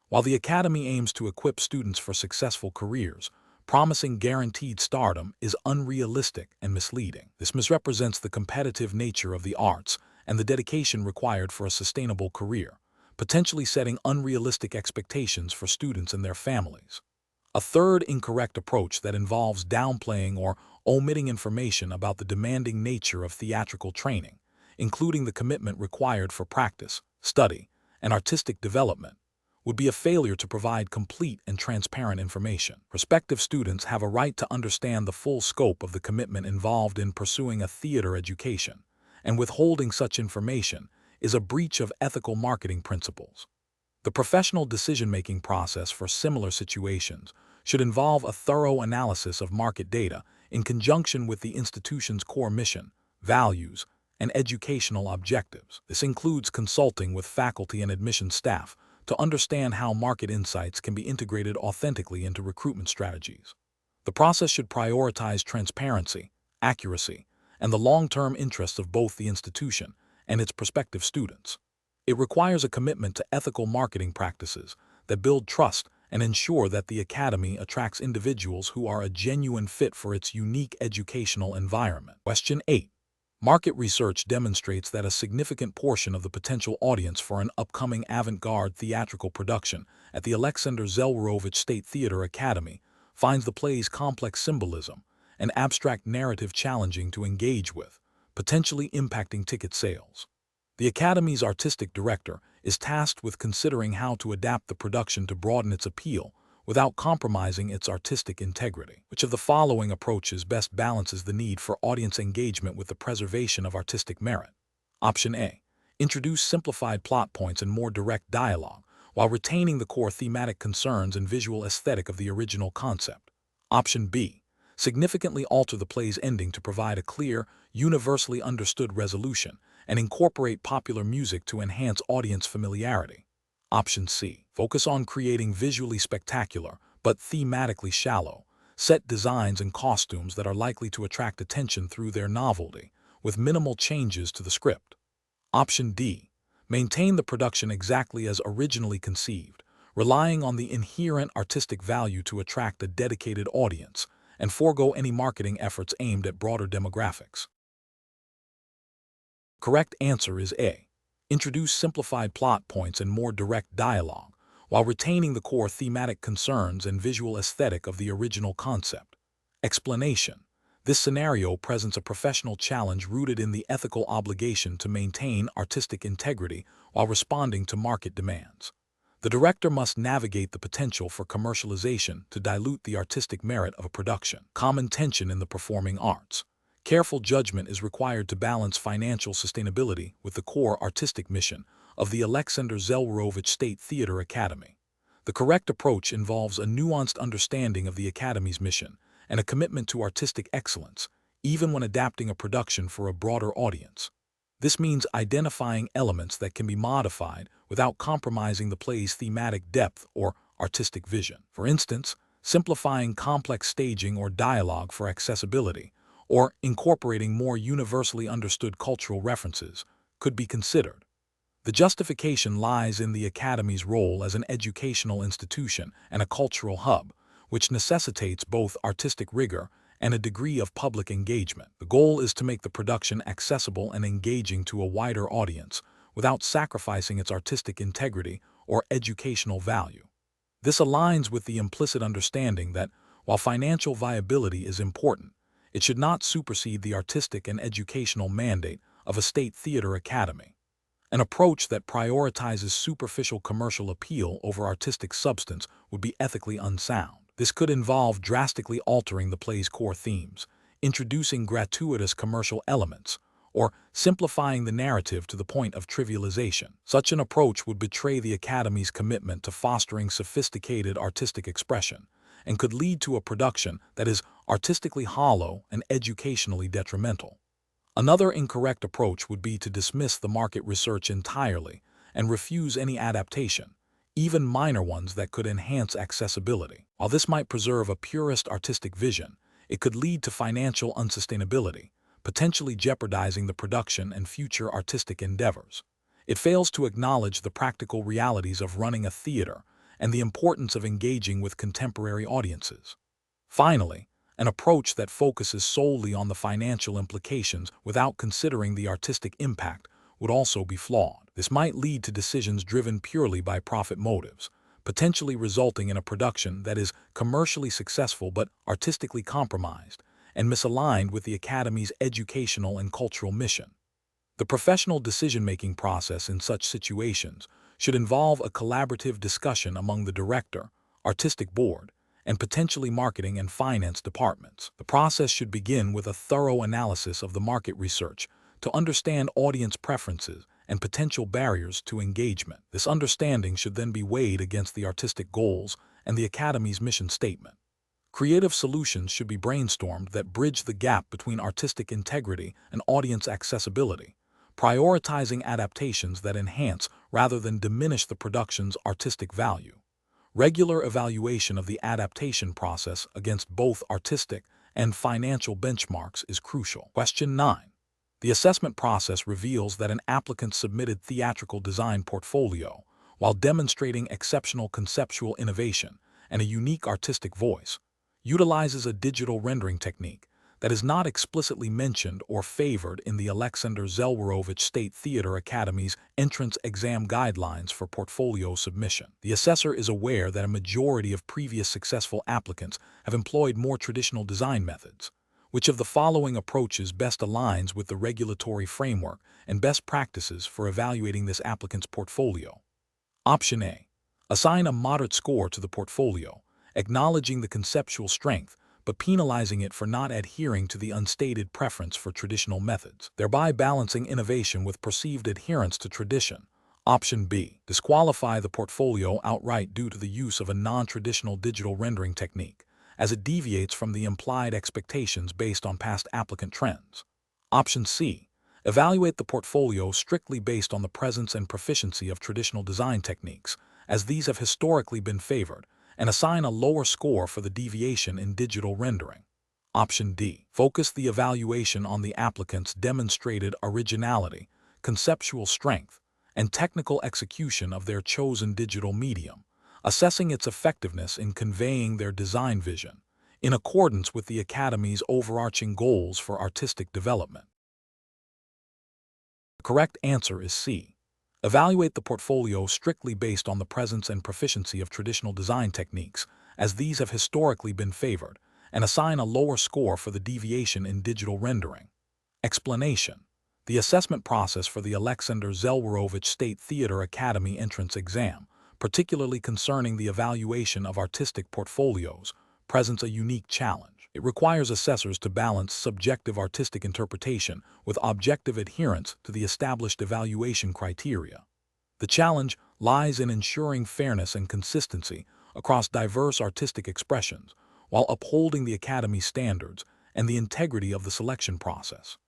Speaker 1: While the Academy aims to equip students for successful careers, promising guaranteed stardom is unrealistic and misleading. This misrepresents the competitive nature of the arts and the dedication required for a sustainable career, potentially setting unrealistic expectations for students and their families. A third incorrect approach that involves downplaying or omitting information about the demanding nature of theatrical training, including the commitment required for practice, study, and artistic development, would be a failure to provide complete and transparent information. Prospective students have a right to understand the full scope of the commitment involved in pursuing a theater education, and withholding such information is a breach of ethical marketing principles. The professional decision-making process for similar situations should involve a thorough analysis of market data in conjunction with the institution's core mission, values, and educational objectives. This includes consulting with faculty and admissions staff to understand how market insights can be integrated authentically into recruitment strategies. The process should prioritize transparency, accuracy, and the long-term interests of both the institution and its prospective students. It requires a commitment to ethical marketing practices that build trust and ensure that the academy attracts individuals who are a genuine fit for its unique educational environment. Question 8. Market research demonstrates that a significant portion of the potential audience for an upcoming avant-garde theatrical production at the Aleksander Zelwerowicz State Theater Academy finds the play's complex symbolism and abstract narrative challenging to engage with, potentially impacting ticket sales. The Academy's artistic director is tasked with considering how to adapt the production to broaden its appeal without compromising its artistic integrity. Which of the following approaches best balances the need for audience engagement with the preservation of artistic merit? Option A. Introduce simplified plot points and more direct dialogue, while retaining the core thematic concerns and visual aesthetic of the original concept. Option B. Significantly alter the play's ending to provide a clear, universally understood resolution, and incorporate popular music to enhance audience familiarity. Option C. Focus on creating visually spectacular, but thematically shallow, set designs and costumes that are likely to attract attention through their novelty, with minimal changes to the script. Option D. Maintain the production exactly as originally conceived, relying on the inherent artistic value to attract a dedicated audience, and forego any marketing efforts aimed at broader demographics. Correct answer is A. Introduce simplified plot points and more direct dialogue, while retaining the core thematic concerns and visual aesthetic of the original concept. Explanation. This scenario presents a professional challenge rooted in the ethical obligation to maintain artistic integrity while responding to market demands. The director must navigate the potential for commercialization to dilute the artistic merit of a production. Common tension in the performing arts. Careful judgment is required to balance financial sustainability with the core artistic mission of the Aleksander Zelwerowicz State Theater Academy. The correct approach involves a nuanced understanding of the Academy's mission and a commitment to artistic excellence, even when adapting a production for a broader audience. This means identifying elements that can be modified without compromising the play's thematic depth or artistic vision. For instance, simplifying complex staging or dialogue for accessibility, or incorporating more universally understood cultural references, could be considered. The justification lies in the Academy's role as an educational institution and a cultural hub, which necessitates both artistic rigor and a degree of public engagement. The goal is to make the production accessible and engaging to a wider audience without sacrificing its artistic integrity or educational value. This aligns with the implicit understanding that, while financial viability is important, it should not supersede the artistic and educational mandate of a state theater academy. An approach that prioritizes superficial commercial appeal over artistic substance would be ethically unsound. This could involve drastically altering the play's core themes, introducing gratuitous commercial elements, or simplifying the narrative to the point of trivialization. Such an approach would betray the Academy's commitment to fostering sophisticated artistic expression, and could lead to a production that is artistically hollow and educationally detrimental. Another incorrect approach would be to dismiss the market research entirely and refuse any adaptation, even minor ones that could enhance accessibility. While this might preserve a purist artistic vision, it could lead to financial unsustainability, potentially jeopardizing the production and future artistic endeavors. It fails to acknowledge the practical realities of running a theater and the importance of engaging with contemporary audiences. Finally, an approach that focuses solely on the financial implications without considering the artistic impact would also be flawed. This might lead to decisions driven purely by profit motives, potentially resulting in a production that is commercially successful but artistically compromised and misaligned with the Academy's educational and cultural mission. The professional decision-making process in such situations should involve a collaborative discussion among the director, artistic board, and potentially marketing and finance departments. The process should begin with a thorough analysis of the market research to understand audience preferences and potential barriers to engagement. This understanding should then be weighed against the artistic goals and the Academy's mission statement. Creative solutions should be brainstormed that bridge the gap between artistic integrity and audience accessibility, prioritizing adaptations that enhance rather than diminish the production's artistic value. Regular evaluation of the adaptation process against both artistic and financial benchmarks is crucial. Question 9. The assessment process reveals that an applicant's submitted theatrical design portfolio, while demonstrating exceptional conceptual innovation and a unique artistic voice, utilizes a digital rendering technique that is not explicitly mentioned or favored in the Aleksander Zelwerowicz State Theatre Academy's entrance exam guidelines for portfolio submission. The assessor is aware that a majority of previous successful applicants have employed more traditional design methods. Which of the following approaches best aligns with the regulatory framework and best practices for evaluating this applicant's portfolio? Option A. Assign a moderate score to the portfolio, acknowledging the conceptual strength, but penalizing it for not adhering to the unstated preference for traditional methods, thereby balancing innovation with perceived adherence to tradition. Option B. Disqualify the portfolio outright due to the use of a non-traditional digital rendering technique, as it deviates from the implied expectations based on past applicant trends. Option C. Evaluate the portfolio strictly based on the presence and proficiency of traditional design techniques, as these have historically been favored, and assign a lower score for the deviation in digital rendering. Option D. Focus the evaluation on the applicant's demonstrated originality, conceptual strength, and technical execution of their chosen digital medium, assessing its effectiveness in conveying their design vision, in accordance with the Academy's overarching goals for artistic development. The correct answer is C. Evaluate the portfolio strictly based on the presence and proficiency of traditional design techniques, as these have historically been favored, and assign a lower score for the deviation in digital rendering. Explanation. The assessment process for the Aleksander Zelwerowicz State Theatre Academy entrance exam, particularly concerning the evaluation of artistic portfolios, presents a unique challenge. It requires assessors to balance subjective artistic interpretation with objective adherence to the established evaluation criteria. The challenge lies in ensuring fairness and consistency across diverse artistic expressions, while upholding the Academy's standards and the integrity of the selection process.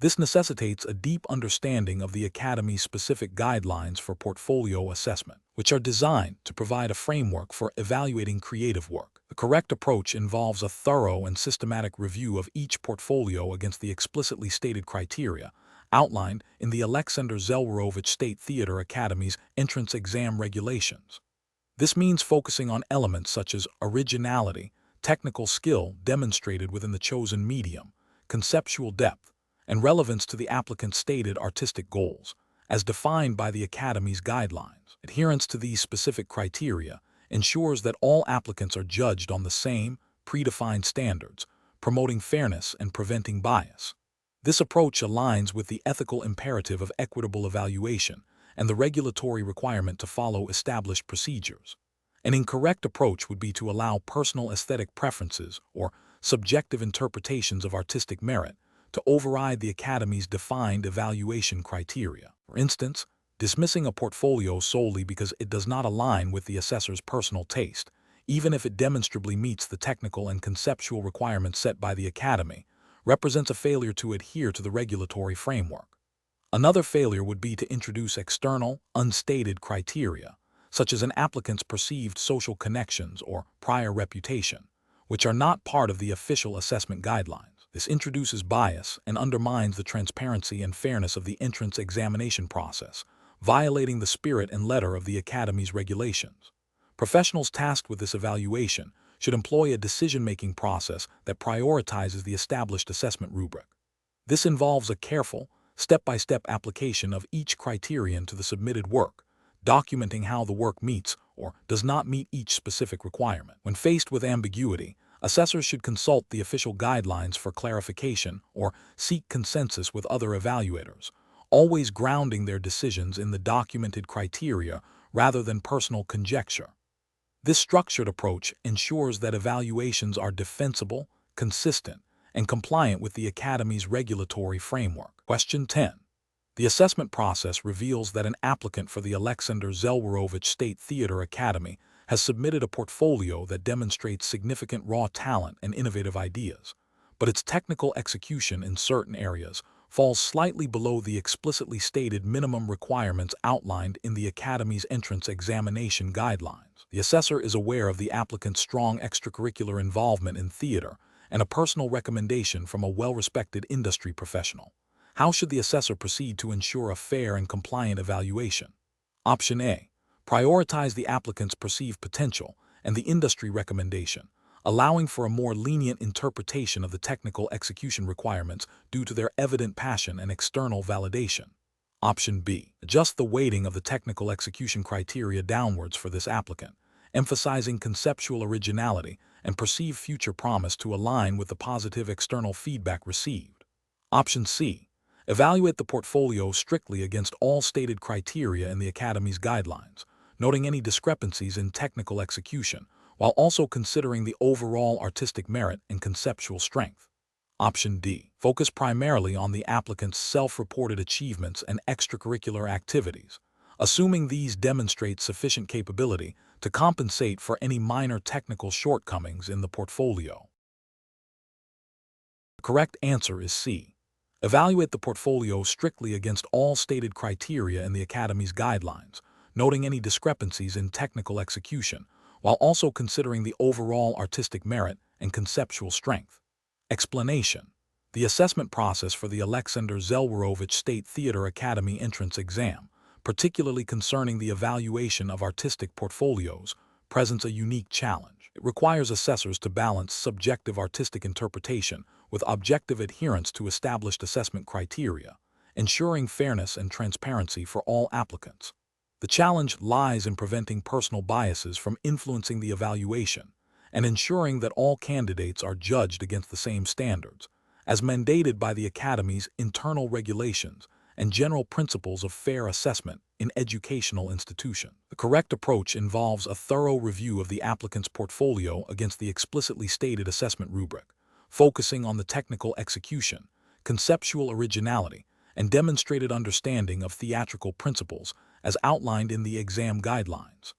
Speaker 1: This necessitates a deep understanding of the Academy's specific guidelines for portfolio assessment, which are designed to provide a framework for evaluating creative work. The correct approach involves a thorough and systematic review of each portfolio against the explicitly stated criteria outlined in the Aleksander Zelwerowicz State Theatre Academy's entrance exam regulations. This means focusing on elements such as originality, technical skill demonstrated within the chosen medium, conceptual depth, and relevance to the applicant's stated artistic goals, as defined by the Academy's guidelines. Adherence to these specific criteria ensures that all applicants are judged on the same, predefined standards, promoting fairness and preventing bias. This approach aligns with the ethical imperative of equitable evaluation and the regulatory requirement to follow established procedures. An incorrect approach would be to allow personal aesthetic preferences or subjective interpretations of artistic merit to override the Academy's defined evaluation criteria. For instance, dismissing a portfolio solely because it does not align with the assessor's personal taste, even if it demonstrably meets the technical and conceptual requirements set by the Academy, represents a failure to adhere to the regulatory framework. Another failure would be to introduce external, unstated criteria, such as an applicant's perceived social connections or prior reputation, which are not part of the official assessment guidelines. This introduces bias and undermines the transparency and fairness of the entrance examination process, violating the spirit and letter of the Academy's regulations. Professionals tasked with this evaluation should employ a decision-making process that prioritizes the established assessment rubric. This involves a careful, step-by-step application of each criterion to the submitted work, documenting how the work meets or does not meet each specific requirement. When faced with ambiguity, assessors should consult the official guidelines for clarification or seek consensus with other evaluators, always grounding their decisions in the documented criteria rather than personal conjecture. This structured approach ensures that evaluations are defensible, consistent, and compliant with the Academy's regulatory framework. Question 10. The assessment process reveals that an applicant for the Aleksander Zelwerowicz State Theater Academy has submitted a portfolio that demonstrates significant raw talent and innovative ideas, but its technical execution in certain areas falls slightly below the explicitly stated minimum requirements outlined in the Academy's entrance examination guidelines. The assessor is aware of the applicant's strong extracurricular involvement in theater and a personal recommendation from a well-respected industry professional. How should the assessor proceed to ensure a fair and compliant evaluation? Option A. Prioritize the applicant's perceived potential and the industry recommendation, allowing for a more lenient interpretation of the technical execution requirements due to their evident passion and external validation. Option B. Adjust the weighting of the technical execution criteria downwards for this applicant, emphasizing conceptual originality and perceived future promise to align with the positive external feedback received. Option C. Evaluate the portfolio strictly against all stated criteria in the Academy's guidelines, noting any discrepancies in technical execution, while also considering the overall artistic merit and conceptual strength. Option D. Focus primarily on the applicant's self-reported achievements and extracurricular activities, assuming these demonstrate sufficient capability to compensate for any minor technical shortcomings in the portfolio. The correct answer is C. Evaluate the portfolio strictly against all stated criteria in the Academy's guidelines, noting any discrepancies in technical execution, while also considering the overall artistic merit and conceptual strength. Explanation. The assessment process for the Aleksander Zelwerowicz State Theater Academy entrance exam, particularly concerning the evaluation of artistic portfolios, presents a unique challenge. It requires assessors to balance subjective artistic interpretation with objective adherence to established assessment criteria, ensuring fairness and transparency for all applicants. The challenge lies in preventing personal biases from influencing the evaluation and ensuring that all candidates are judged against the same standards, as mandated by the Academy's internal regulations and general principles of fair assessment in educational institutions. The correct approach involves a thorough review of the applicant's portfolio against the explicitly stated assessment rubric, focusing on the technical execution, conceptual originality, and demonstrated understanding of theatrical principles as outlined in the exam guidelines.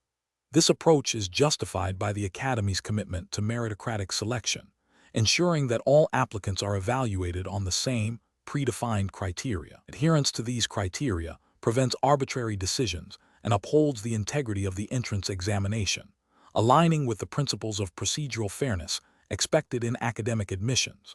Speaker 1: This approach is justified by the Academy's commitment to meritocratic selection, ensuring that all applicants are evaluated on the same, predefined criteria. Adherence to these criteria prevents arbitrary decisions and upholds the integrity of the entrance examination, aligning with the principles of procedural fairness expected in academic admissions.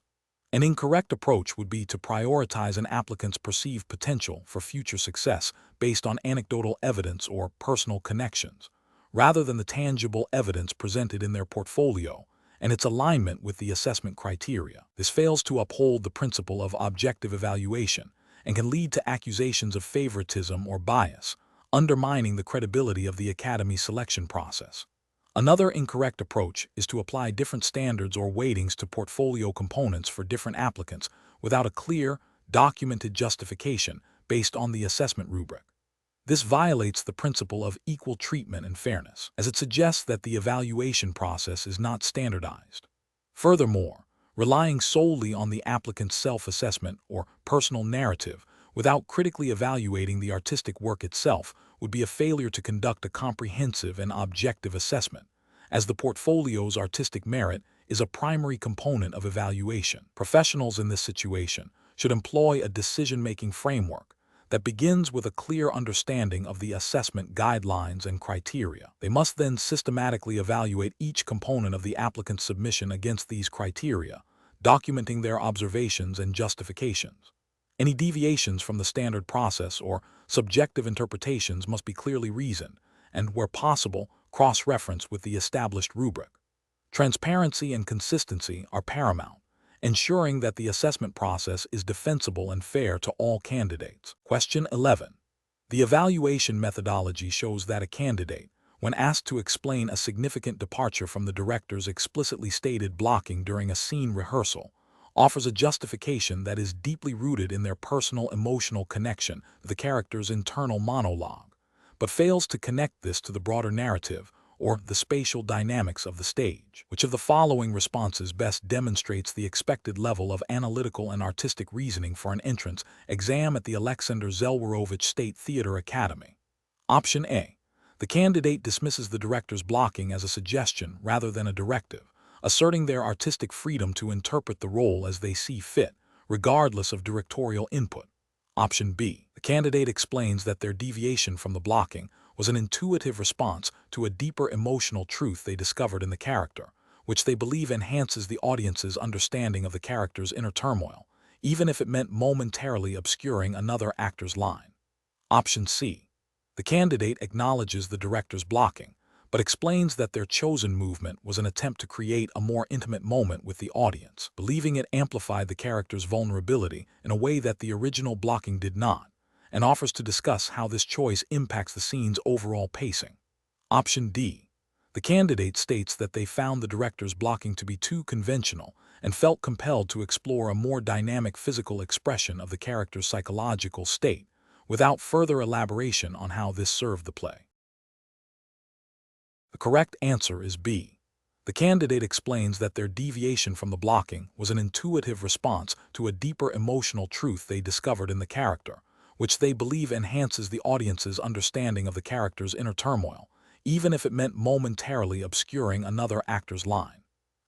Speaker 1: An incorrect approach would be to prioritize an applicant's perceived potential for future success based on anecdotal evidence or personal connections, rather than the tangible evidence presented in their portfolio and its alignment with the assessment criteria. This fails to uphold the principle of objective evaluation and can lead to accusations of favoritism or bias, undermining the credibility of the Academy selection process. Another incorrect approach is to apply different standards or weightings to portfolio components for different applicants without a clear, documented justification based on the assessment rubric. This violates the principle of equal treatment and fairness, as it suggests that the evaluation process is not standardized. Furthermore, relying solely on the applicant's self-assessment or personal narrative without critically evaluating the artistic work itself would be a failure to conduct a comprehensive and objective assessment, as the portfolio's artistic merit is a primary component of evaluation. Professionals in this situation should employ a decision-making framework that begins with a clear understanding of the assessment guidelines and criteria. They must then systematically evaluate each component of the applicant's submission against these criteria, documenting their observations and justifications. Any deviations from the standard process or subjective interpretations must be clearly reasoned and, where possible, cross-referenced with the established rubric. Transparency and consistency are paramount, ensuring that the assessment process is defensible and fair to all candidates. Question 11. The evaluation methodology shows that a candidate, when asked to explain a significant departure from the director's explicitly stated blocking during a scene rehearsal, offers a justification that is deeply rooted in their personal emotional connection to the character's internal monologue, but fails to connect this to the broader narrative or the spatial dynamics of the stage. Which of the following responses best demonstrates the expected level of analytical and artistic reasoning for an entrance exam at the Aleksander Zelwerowicz State Theater Academy? Option A. The candidate dismisses the director's blocking as a suggestion rather than a directive, asserting their artistic freedom to interpret the role as they see fit, regardless of directorial input. Option B. The candidate explains that their deviation from the blocking was an intuitive response to a deeper emotional truth they discovered in the character, which they believe enhances the audience's understanding of the character's inner turmoil, even if it meant momentarily obscuring another actor's line. Option C. The candidate acknowledges the director's blocking, but explains that their chosen movement was an attempt to create a more intimate moment with the audience, believing it amplified the character's vulnerability in a way that the original blocking did not, and offers to discuss how this choice impacts the scene's overall pacing. Option D. The candidate states that they found the director's blocking to be too conventional and felt compelled to explore a more dynamic physical expression of the character's psychological state, without further elaboration on how this served the play. The correct answer is B. The candidate explains that their deviation from the blocking was an intuitive response to a deeper emotional truth they discovered in the character, which they believe enhances the audience's understanding of the character's inner turmoil, even if it meant momentarily obscuring another actor's line.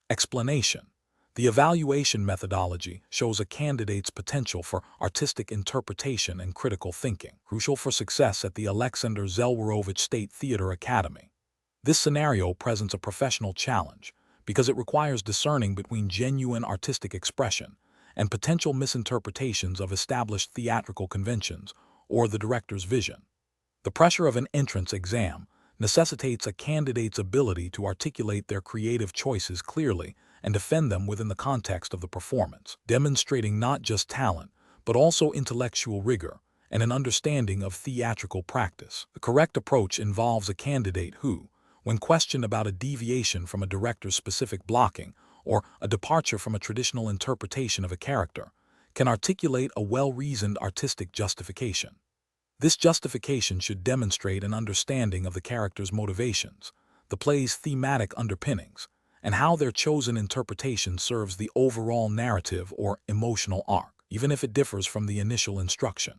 Speaker 1: Explanation. The evaluation methodology shows a candidate's potential for artistic interpretation and critical thinking, crucial for success at the Aleksander Zelwerowicz State Theater Academy. This scenario presents a professional challenge because it requires discerning between genuine artistic expression and potential misinterpretations of established theatrical conventions or the director's vision. The pressure of an entrance exam necessitates a candidate's ability to articulate their creative choices clearly and defend them within the context of the performance, demonstrating not just talent, but also intellectual rigor and an understanding of theatrical practice. The correct approach involves a candidate who, when questioned about a deviation from a director's specific blocking or a departure from a traditional interpretation of a character, can articulate a well-reasoned artistic justification. This justification should demonstrate an understanding of the character's motivations, the play's thematic underpinnings, and how their chosen interpretation serves the overall narrative or emotional arc, even if it differs from the initial instruction.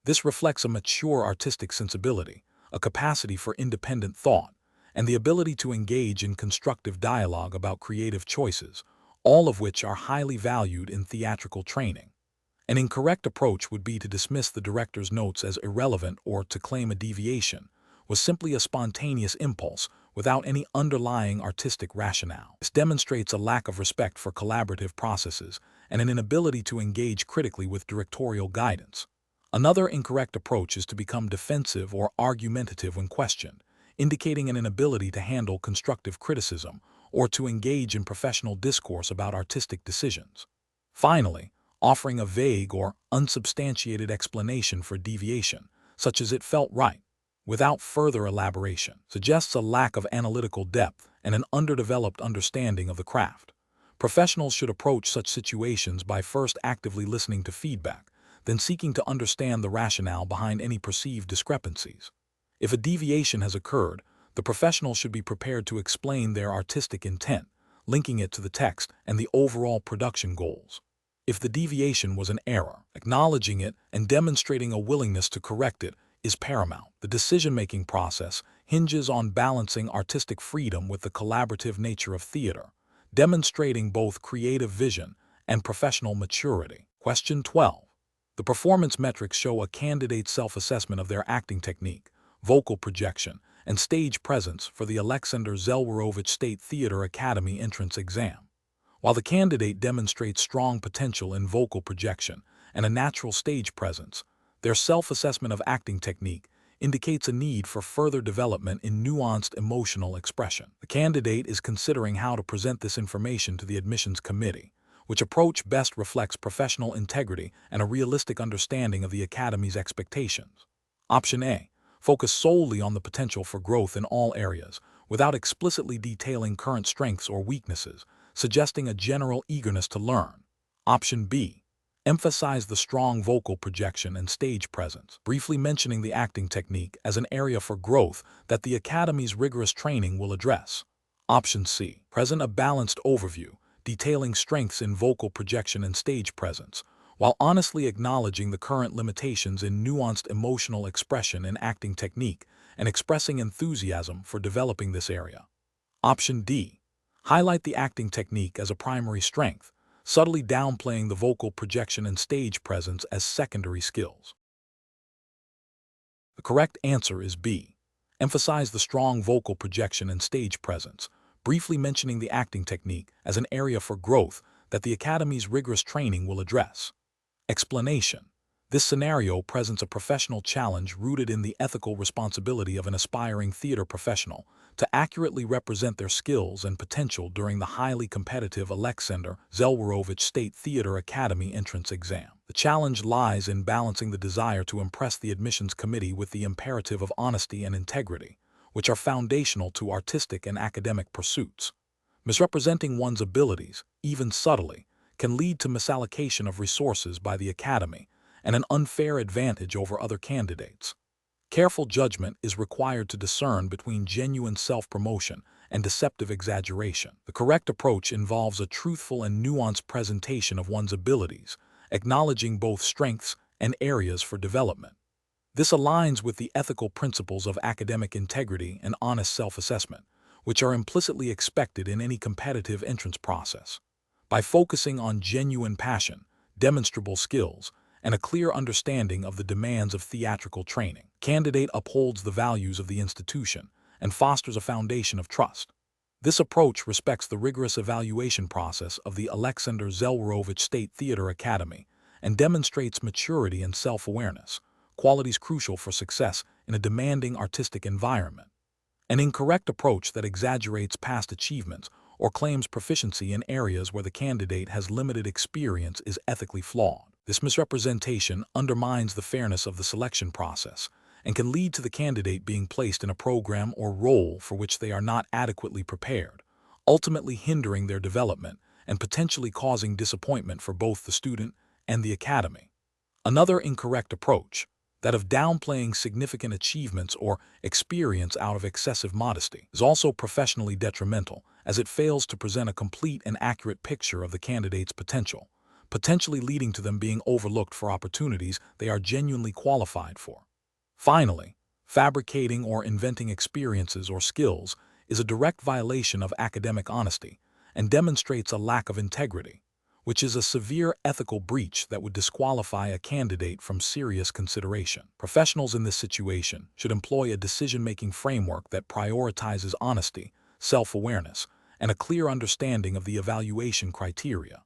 Speaker 1: This reflects a mature artistic sensibility, a capacity for independent thought, and the ability to engage in constructive dialogue about creative choices, all of which are highly valued in theatrical training. An incorrect approach would be to dismiss the director's notes as irrelevant or to claim a deviation was simply a spontaneous impulse without any underlying artistic rationale. This demonstrates a lack of respect for collaborative processes and an inability to engage critically with directorial guidance. Another incorrect approach is to become defensive or argumentative when questioned, indicating an inability to handle constructive criticism or to engage in professional discourse about artistic decisions. Finally, offering a vague or unsubstantiated explanation for deviation, such as "it felt right," without further elaboration, suggests a lack of analytical depth and an underdeveloped understanding of the craft. Professionals should approach such situations by first actively listening to feedback, then seeking to understand the rationale behind any perceived discrepancies. If a deviation has occurred, the professional should be prepared to explain their artistic intent, linking it to the text and the overall production goals. If the deviation was an error, acknowledging it and demonstrating a willingness to correct it is paramount. The decision-making process hinges on balancing artistic freedom with the collaborative nature of theater, demonstrating both creative vision and professional maturity. Question 12. The performance metrics show a candidate's self-assessment of their acting technique, vocal projection, and stage presence for the Aleksander Zelwerowicz State Theater Academy entrance exam. While the candidate demonstrates strong potential in vocal projection and a natural stage presence, their self-assessment of acting technique indicates a need for further development in nuanced emotional expression. The candidate is considering how to present this information to the admissions committee, which approach best reflects professional integrity and a realistic understanding of the academy's expectations. Option A. Focus solely on the potential for growth in all areas, without explicitly detailing current strengths or weaknesses, suggesting a general eagerness to learn. Option B. Emphasize the strong vocal projection and stage presence, briefly mentioning the acting technique as an area for growth that the Academy's rigorous training will address. Option C. Present a balanced overview, detailing strengths in vocal projection and stage presence, while honestly acknowledging the current limitations in nuanced emotional expression and acting technique, and expressing enthusiasm for developing this area. Option D. Highlight the acting technique as a primary strength, subtly downplaying the vocal projection and stage presence as secondary skills. The correct answer is B. Emphasize the strong vocal projection and stage presence, briefly mentioning the acting technique as an area for growth that the Academy's rigorous training will address. Explanation. This scenario presents a professional challenge rooted in the ethical responsibility of an aspiring theater professional to accurately represent their skills and potential during the highly competitive Aleksander Zelwerowicz State Theater Academy entrance exam. The challenge lies in balancing the desire to impress the admissions committee with the imperative of honesty and integrity, which are foundational to artistic and academic pursuits. Misrepresenting one's abilities, even subtly, can lead to misallocation of resources by the Academy and an unfair advantage over other candidates. Careful judgment is required to discern between genuine self-promotion and deceptive exaggeration. The correct approach involves a truthful and nuanced presentation of one's abilities, acknowledging both strengths and areas for development. This aligns with the ethical principles of academic integrity and honest self-assessment, which are implicitly expected in any competitive entrance process. By focusing on genuine passion, demonstrable skills, and a clear understanding of the demands of theatrical training, the candidate upholds the values of the institution and fosters a foundation of trust. This approach respects the rigorous evaluation process of the Aleksander Zelwerowicz State Theater Academy and demonstrates maturity and self-awareness, qualities crucial for success in a demanding artistic environment. An incorrect approach that exaggerates past achievements or claims proficiency in areas where the candidate has limited experience is ethically flawed. This misrepresentation undermines the fairness of the selection process and can lead to the candidate being placed in a program or role for which they are not adequately prepared, ultimately hindering their development and potentially causing disappointment for both the student and the Academy. Another incorrect approach, that of downplaying significant achievements or experience out of excessive modesty, is also professionally detrimental, as it fails to present a complete and accurate picture of the candidate's potential, potentially leading to them being overlooked for opportunities they are genuinely qualified for. Finally, fabricating or inventing experiences or skills is a direct violation of academic honesty and demonstrates a lack of integrity, which is a severe ethical breach that would disqualify a candidate from serious consideration. Professionals in this situation should employ a decision-making framework that prioritizes honesty, self-awareness, and a clear understanding of the evaluation criteria.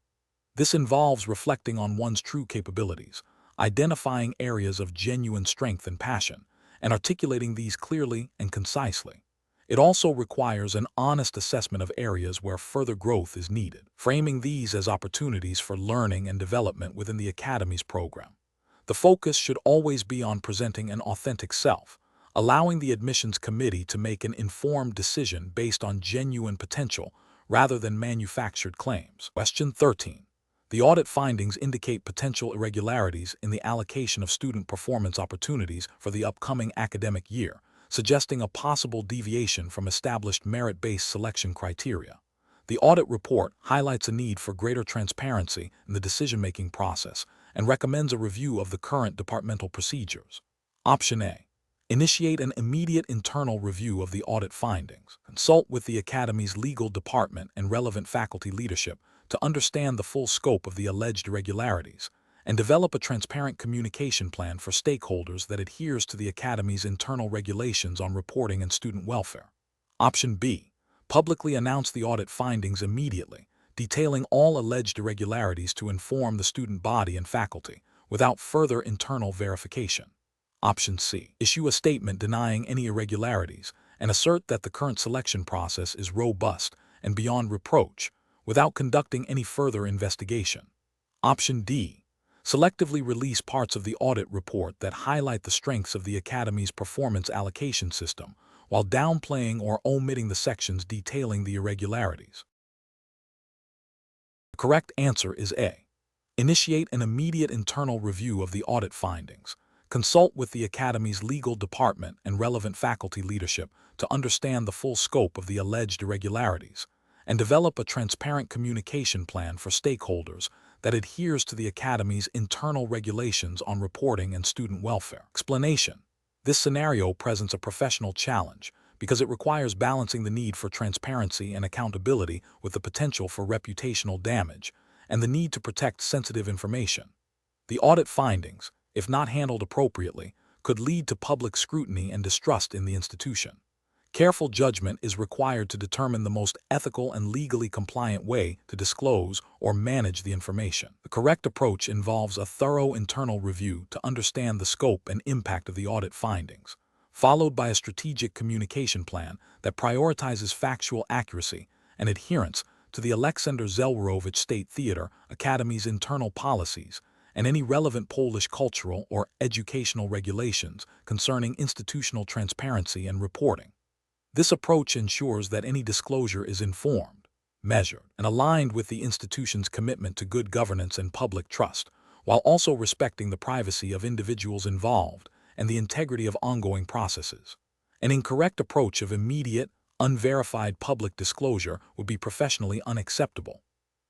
Speaker 1: This involves reflecting on one's true capabilities, identifying areas of genuine strength and passion, and articulating these clearly and concisely. It also requires an honest assessment of areas where further growth is needed, framing these as opportunities for learning and development within the Academy's program. The focus should always be on presenting an authentic self, allowing the admissions committee to make an informed decision based on genuine potential rather than manufactured claims. Question 13. The audit findings indicate potential irregularities in the allocation of student performance opportunities for the upcoming academic year, suggesting a possible deviation from established merit-based selection criteria. The audit report highlights a need for greater transparency in the decision-making process and recommends a review of the current departmental procedures. Option A. Initiate an immediate internal review of the audit findings. Consult with the Academy's legal department and relevant faculty leadership to understand the full scope of the alleged irregularities, and develop a transparent communication plan for stakeholders that adheres to the Academy's internal regulations on reporting and student welfare. Option B. Publicly announce the audit findings immediately, detailing all alleged irregularities to inform the student body and faculty, without further internal verification. Option C. Issue a statement denying any irregularities and assert that the current selection process is robust and beyond reproach without conducting any further investigation. Option D. Selectively release parts of the audit report that highlight the strengths of the Academy's performance allocation system while downplaying or omitting the sections detailing the irregularities. The correct answer is A. Initiate an immediate internal review of the audit findings. Consult with the Academy's legal department and relevant faculty leadership to understand the full scope of the alleged irregularities, and develop a transparent communication plan for stakeholders that adheres to the Academy's internal regulations on reporting and student welfare. Explanation. This scenario presents a professional challenge because it requires balancing the need for transparency and accountability with the potential for reputational damage and the need to protect sensitive information. The audit findings, if not handled appropriately, could lead to public scrutiny and distrust in the institution. Careful judgment is required to determine the most ethical and legally compliant way to disclose or manage the information. The correct approach involves a thorough internal review to understand the scope and impact of the audit findings, followed by a strategic communication plan that prioritizes factual accuracy and adherence to the Aleksander Zelwerowicz State Theatre Academy's internal policies and any relevant Polish cultural or educational regulations concerning institutional transparency and reporting. This approach ensures that any disclosure is informed, measured, and aligned with the institution's commitment to good governance and public trust, while also respecting the privacy of individuals involved and the integrity of ongoing processes. An incorrect approach of immediate, unverified public disclosure would be professionally unacceptable.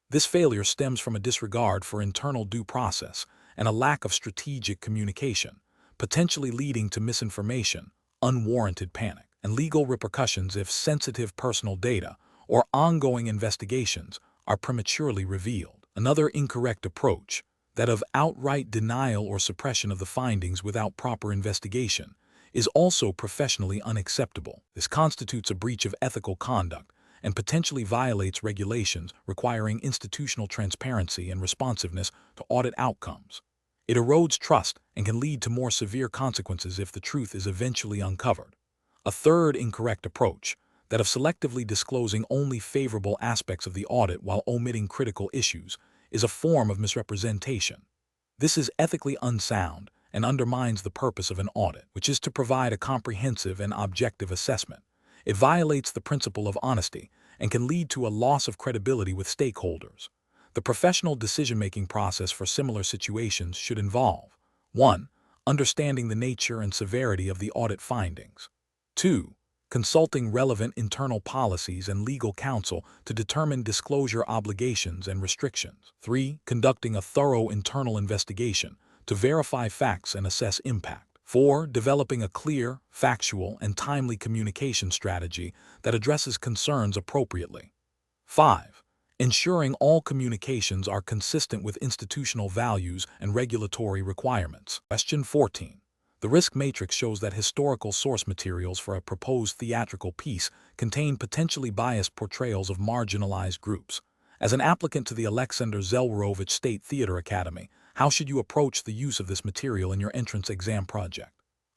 Speaker 1: This failure stems from a disregard for internal due process and a lack of strategic communication, potentially leading to misinformation, unwarranted panic, and legal repercussions if sensitive personal data or ongoing investigations are prematurely revealed. Another incorrect approach, that of outright denial or suppression of the findings without proper investigation, is also professionally unacceptable. This constitutes a breach of ethical conduct and potentially violates regulations requiring institutional transparency and responsiveness to audit outcomes. It erodes trust and can lead to more severe consequences if the truth is eventually uncovered. A third incorrect approach, that of selectively disclosing only favorable aspects of the audit while omitting critical issues, is a form of misrepresentation. This is ethically unsound and undermines the purpose of an audit, which is to provide a comprehensive and objective assessment. It violates the principle of honesty and can lead to a loss of credibility with stakeholders. The professional decision-making process for similar situations should involve 1. Understanding the nature and severity of the audit findings. 2. Consulting relevant internal policies and legal counsel to determine disclosure obligations and restrictions. 3. Conducting a thorough internal investigation to verify facts and assess impact. 4. Developing a clear, factual, and timely communication strategy that addresses concerns appropriately. 5. Ensuring all communications are consistent with institutional values and regulatory requirements. Question 14. The risk matrix shows that historical source materials for a proposed theatrical piece contain potentially biased portrayals of marginalized groups. As an applicant to the Aleksander Zelwerowicz State Theatre Academy, how should you approach the use of this material in your entrance exam project?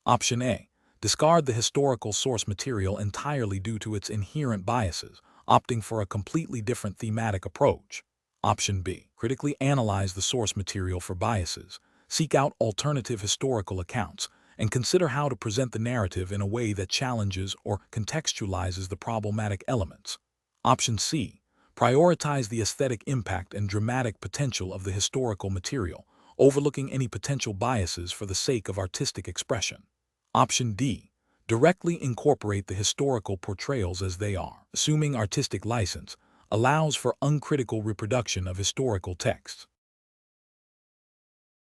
Speaker 1: Option A. Discard the historical source material entirely due to its inherent biases, opting for a completely different thematic approach. Option B. Critically analyze the source material for biases, seek out alternative historical accounts, and consider how to present the narrative in a way that challenges or contextualizes the problematic elements. Option C. Prioritize the aesthetic impact and dramatic potential of the historical material, overlooking any potential biases for the sake of artistic expression. Option D. Directly incorporate the historical portrayals as they are, assuming artistic license, allows for uncritical reproduction of historical texts.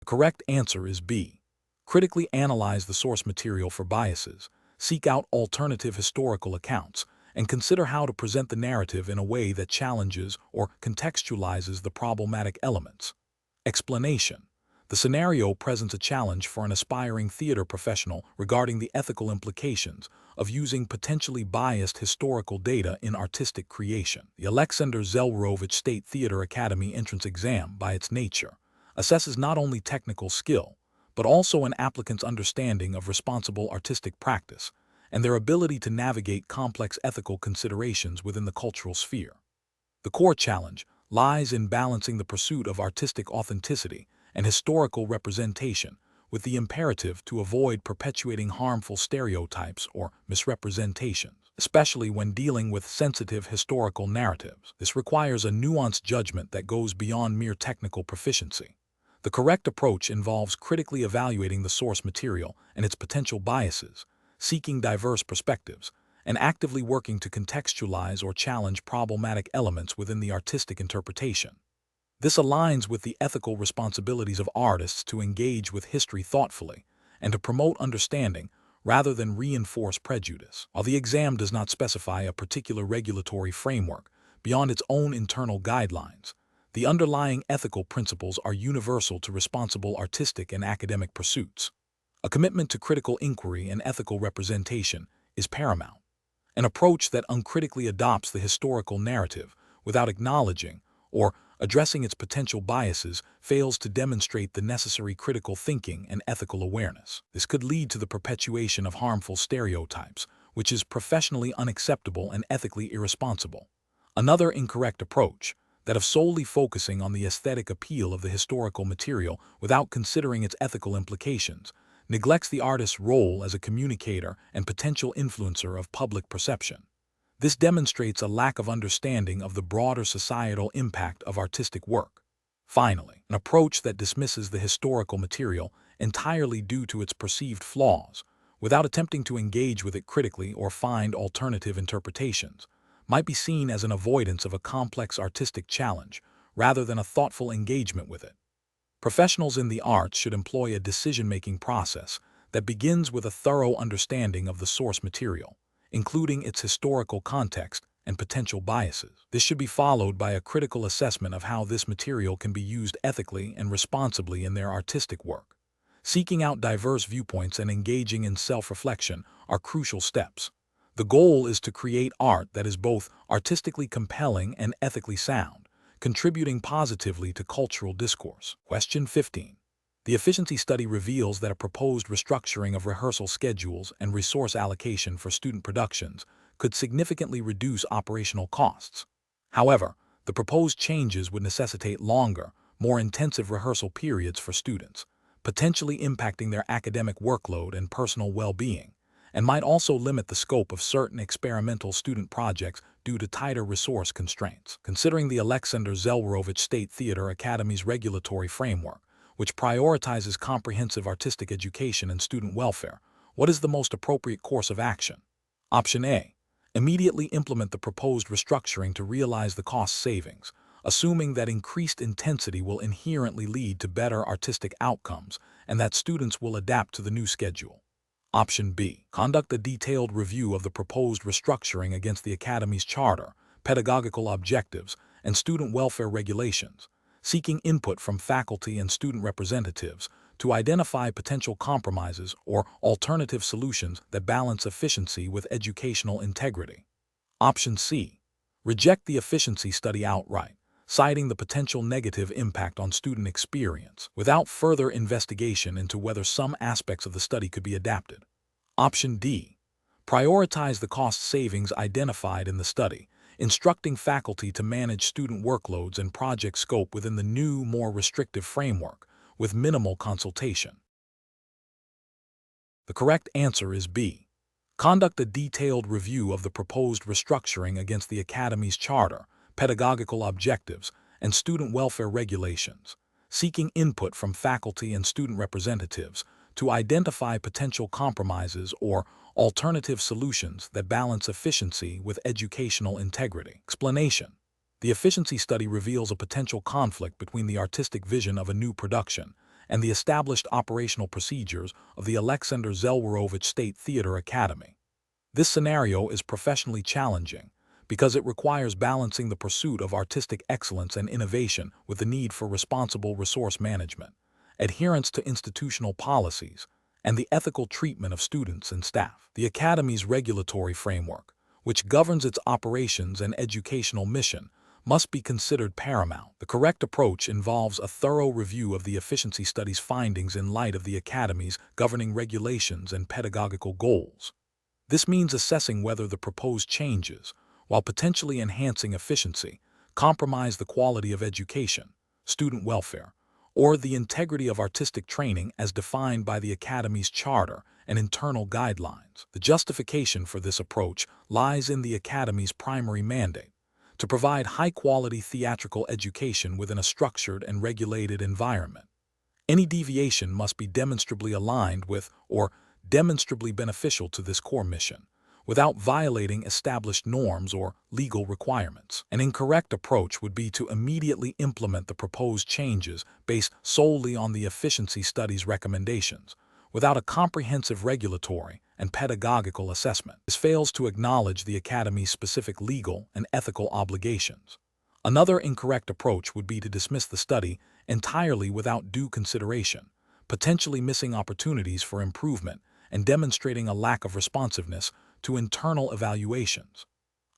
Speaker 1: The correct answer is B. Critically analyze the source material for biases, seek out alternative historical accounts, and consider how to present the narrative in a way that challenges or contextualizes the problematic elements. Explanation. The scenario presents a challenge for an aspiring theater professional regarding the ethical implications of using potentially biased historical data in artistic creation. The Aleksander Zelwerowicz State Theatre Academy entrance exam, by its nature, assesses not only technical skill, but also an applicant's understanding of responsible artistic practice and their ability to navigate complex ethical considerations within the cultural sphere. The core challenge lies in balancing the pursuit of artistic authenticity and historical representation with the imperative to avoid perpetuating harmful stereotypes or misrepresentations, especially when dealing with sensitive historical narratives. This requires a nuanced judgment that goes beyond mere technical proficiency. The correct approach involves critically evaluating the source material and its potential biases, seeking diverse perspectives, and actively working to contextualize or challenge problematic elements within the artistic interpretation. This aligns with the ethical responsibilities of artists to engage with history thoughtfully and to promote understanding rather than reinforce prejudice. While the exam does not specify a particular regulatory framework beyond its own internal guidelines, the underlying ethical principles are universal to responsible artistic and academic pursuits. A commitment to critical inquiry and ethical representation is paramount. An approach that uncritically adopts the historical narrative without acknowledging or addressing its potential biases fails to demonstrate the necessary critical thinking and ethical awareness. This could lead to the perpetuation of harmful stereotypes, which is professionally unacceptable and ethically irresponsible. Another incorrect approach, that of solely focusing on the aesthetic appeal of the historical material without considering its ethical implications, neglects the artist's role as a communicator and potential influencer of public perception. This demonstrates a lack of understanding of the broader societal impact of artistic work. Finally, an approach that dismisses the historical material entirely due to its perceived flaws, without attempting to engage with it critically or find alternative interpretations, might be seen as an avoidance of a complex artistic challenge rather than a thoughtful engagement with it. Professionals in the arts should employ a decision-making process that begins with a thorough understanding of the source material, including its historical context and potential biases. This should be followed by a critical assessment of how this material can be used ethically and responsibly in their artistic work. Seeking out diverse viewpoints and engaging in self-reflection are crucial steps. The goal is to create art that is both artistically compelling and ethically sound, contributing positively to cultural discourse. Question 15. The efficiency study reveals that a proposed restructuring of rehearsal schedules and resource allocation for student productions could significantly reduce operational costs. However, the proposed changes would necessitate longer, more intensive rehearsal periods for students, potentially impacting their academic workload and personal well-being, and might also limit the scope of certain experimental student projects due to tighter resource constraints. Considering the Aleksander Zelwerowicz State Theatre Academy's regulatory framework, which prioritizes comprehensive artistic education and student welfare, what is the most appropriate course of action? Option A. Immediately implement the proposed restructuring to realize the cost savings, assuming that increased intensity will inherently lead to better artistic outcomes and that students will adapt to the new schedule. Option B. Conduct a detailed review of the proposed restructuring against the Academy's charter, pedagogical objectives, and student welfare regulations, seeking input from faculty and student representatives to identify potential compromises or alternative solutions that balance efficiency with educational integrity. Option C. Reject the efficiency study outright, citing the potential negative impact on student experience, without further investigation into whether some aspects of the study could be adapted. Option D. Prioritize the cost savings identified in the study, instructing faculty to manage student workloads and project scope within the new, more restrictive framework, with minimal consultation. The correct answer is B. Conduct a detailed review of the proposed restructuring against the Academy's charter, pedagogical objectives, and student welfare regulations, seeking input from faculty and student representatives to identify potential compromises or alternative solutions that balance efficiency with educational integrity. Explanation. The efficiency study reveals a potential conflict between the artistic vision of a new production and the established operational procedures of the Aleksander Zelwerowicz State Theatre Academy. This scenario is professionally challenging because it requires balancing the pursuit of artistic excellence and innovation with the need for responsible resource management, adherence to institutional policies, and the ethical treatment of students and staff. The Academy's regulatory framework, which governs its operations and educational mission, must be considered paramount. The correct approach involves a thorough review of the efficiency study's findings in light of the Academy's governing regulations and pedagogical goals. This means assessing whether the proposed changes, while potentially enhancing efficiency, compromise the quality of education, student welfare, or the integrity of artistic training as defined by the Academy's charter and internal guidelines. The justification for this approach lies in the Academy's primary mandate: to provide high-quality theatrical education within a structured and regulated environment. Any deviation must be demonstrably aligned with or demonstrably beneficial to this core mission, without violating established norms or legal requirements. An incorrect approach would be to immediately implement the proposed changes based solely on the efficiency study's recommendations, without a comprehensive regulatory and pedagogical assessment. This fails to acknowledge the Academy's specific legal and ethical obligations. Another incorrect approach would be to dismiss the study entirely without due consideration, potentially missing opportunities for improvement and demonstrating a lack of responsiveness to internal evaluations.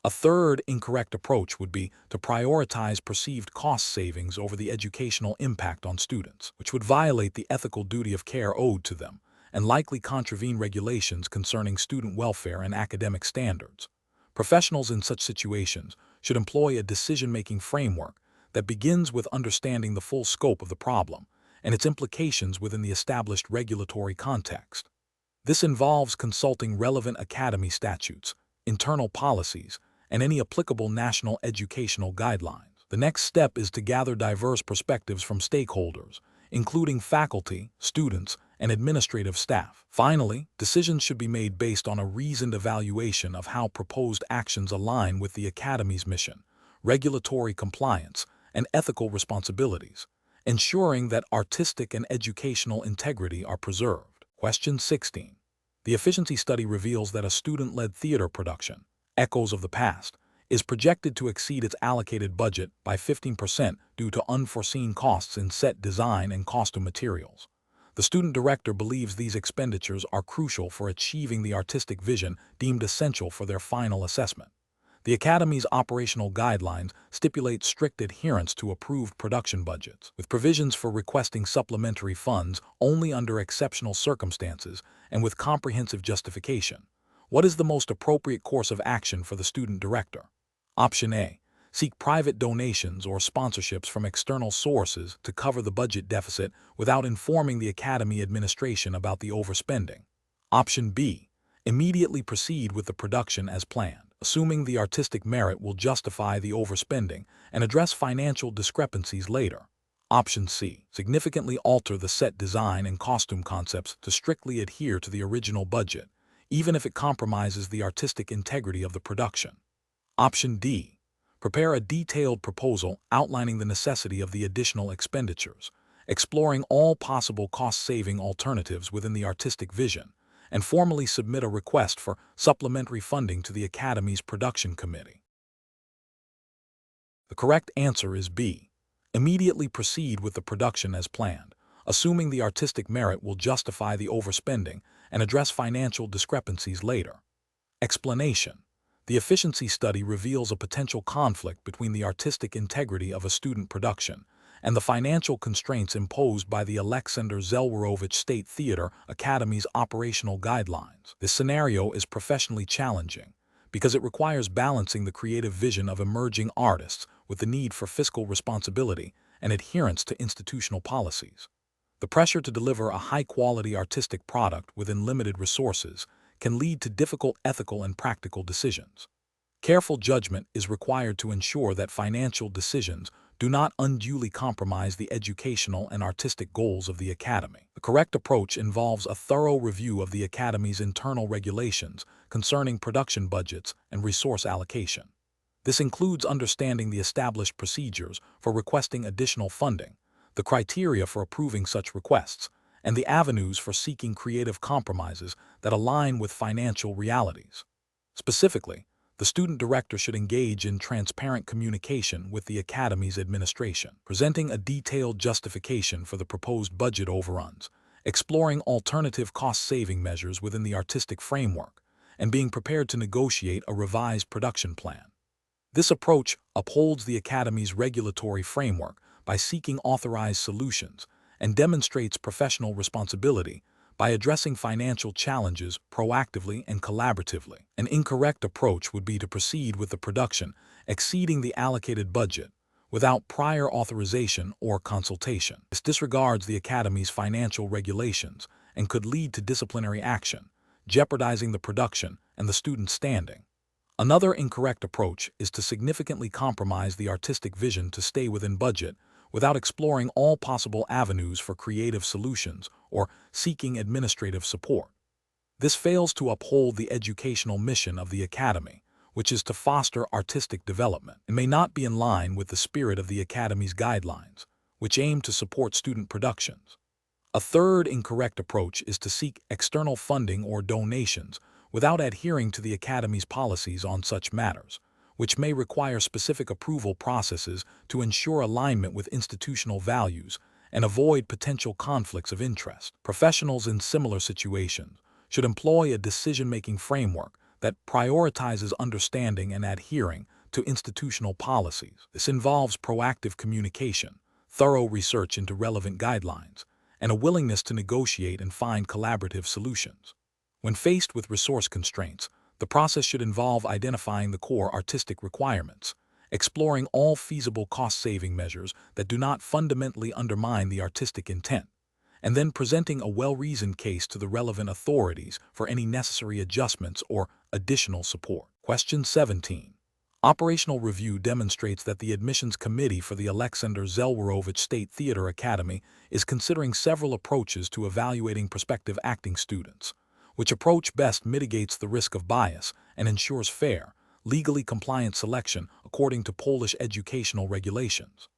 Speaker 1: A third incorrect approach would be to prioritize perceived cost savings over the educational impact on students, which would violate the ethical duty of care owed to them and likely contravene regulations concerning student welfare and academic standards. Professionals in such situations should employ a decision-making framework that begins with understanding the full scope of the problem and its implications within the established regulatory context. This involves consulting relevant Academy statutes, internal policies, and any applicable national educational guidelines. The next step is to gather diverse perspectives from stakeholders, including faculty, students, and administrative staff. Finally, decisions should be made based on a reasoned evaluation of how proposed actions align with the Academy's mission, regulatory compliance, and ethical responsibilities, ensuring that artistic and educational integrity are preserved. Question 16. The efficiency study reveals that a student-led theater production, Echoes of the Past, is projected to exceed its allocated budget by 15% due to unforeseen costs in set design and costume materials. The student director believes these expenditures are crucial for achieving the artistic vision deemed essential for their final assessment. The Academy's operational guidelines stipulate strict adherence to approved production budgets, with provisions for requesting supplementary funds only under exceptional circumstances and with comprehensive justification. What is the most appropriate course of action for the student director? Option A. Seek private donations or sponsorships from external sources to cover the budget deficit without informing the Academy administration about the overspending. Option B. Immediately proceed with the production as planned, assuming the artistic merit will justify the overspending and address financial discrepancies later. Option C. Significantly alter the set design and costume concepts to strictly adhere to the original budget, even if it compromises the artistic integrity of the production. Option D. Prepare a detailed proposal outlining the necessity of the additional expenditures, exploring all possible cost-saving alternatives within the artistic vision, and formally submit a request for supplementary funding to the Academy's production committee. The correct answer is B. Immediately proceed with the production as planned, assuming the artistic merit will justify the overspending and address financial discrepancies later. Explanation. The efficiency study reveals a potential conflict between the artistic integrity of a student production and the financial constraints imposed by the Aleksander Zelwerowicz State Theatre Academy's operational guidelines. This scenario is professionally challenging because it requires balancing the creative vision of emerging artists with the need for fiscal responsibility and adherence to institutional policies. The pressure to deliver a high-quality artistic product within limited resources can lead to difficult ethical and practical decisions. Careful judgment is required to ensure that financial decisions do not unduly compromise the educational and artistic goals of the Academy. The correct approach involves a thorough review of the Academy's internal regulations concerning production budgets and resource allocation. This includes understanding the established procedures for requesting additional funding, the criteria for approving such requests, and the avenues for seeking creative compromises that align with financial realities. Specifically, the student director should engage in transparent communication with the Academy's administration, presenting a detailed justification for the proposed budget overruns, exploring alternative cost-saving measures within the artistic framework, and being prepared to negotiate a revised production plan. This approach upholds the Academy's regulatory framework by seeking authorized solutions and demonstrates professional responsibility by addressing financial challenges proactively and collaboratively. An incorrect approach would be to proceed with the production exceeding the allocated budget without prior authorization or consultation. This disregards the Academy's financial regulations and could lead to disciplinary action, jeopardizing the production and the student's standing. Another incorrect approach is to significantly compromise the artistic vision to stay within budget without exploring all possible avenues for creative solutions or seeking administrative support. This fails to uphold the educational mission of the Academy, which is to foster artistic development, and may not be in line with the spirit of the Academy's guidelines, which aim to support student productions. A third incorrect approach is to seek external funding or donations without adhering to the Academy's policies on such matters, which may require specific approval processes to ensure alignment with institutional values and avoid potential conflicts of interest. Professionals in similar situations should employ a decision-making framework that prioritizes understanding and adhering to institutional policies. This involves proactive communication, thorough research into relevant guidelines, and a willingness to negotiate and find collaborative solutions. When faced with resource constraints, the process should involve identifying the core artistic requirements, exploring all feasible cost-saving measures that do not fundamentally undermine the artistic intent, and then presenting a well-reasoned case to the relevant authorities for any necessary adjustments or additional support. Question 17. Operational review demonstrates that the admissions committee for the Aleksander Zelwerowicz State Theater Academy is considering several approaches to evaluating prospective acting students. Which approach best mitigates the risk of bias and ensures fair, legally compliant selection according to Polish educational regulations?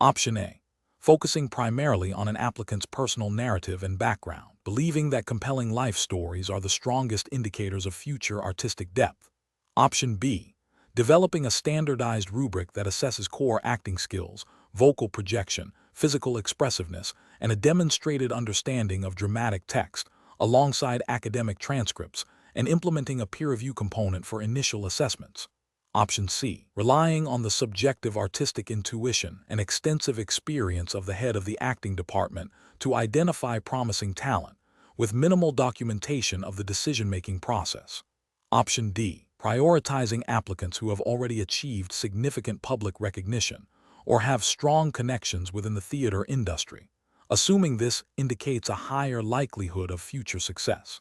Speaker 1: Option A. Focusing primarily on an applicant's personal narrative and background, believing that compelling life stories are the strongest indicators of future artistic depth. Option B. Developing a standardized rubric that assesses core acting skills, vocal projection, physical expressiveness, and a demonstrated understanding of dramatic text, alongside academic transcripts, and implementing a peer review component for initial assessments. Option C. Relying on the subjective artistic intuition and extensive experience of the head of the acting department to identify promising talent, with minimal documentation of the decision-making process. Option D. Prioritizing applicants who have already achieved significant public recognition or have strong connections within the theater industry, assuming this indicates a higher likelihood of future success.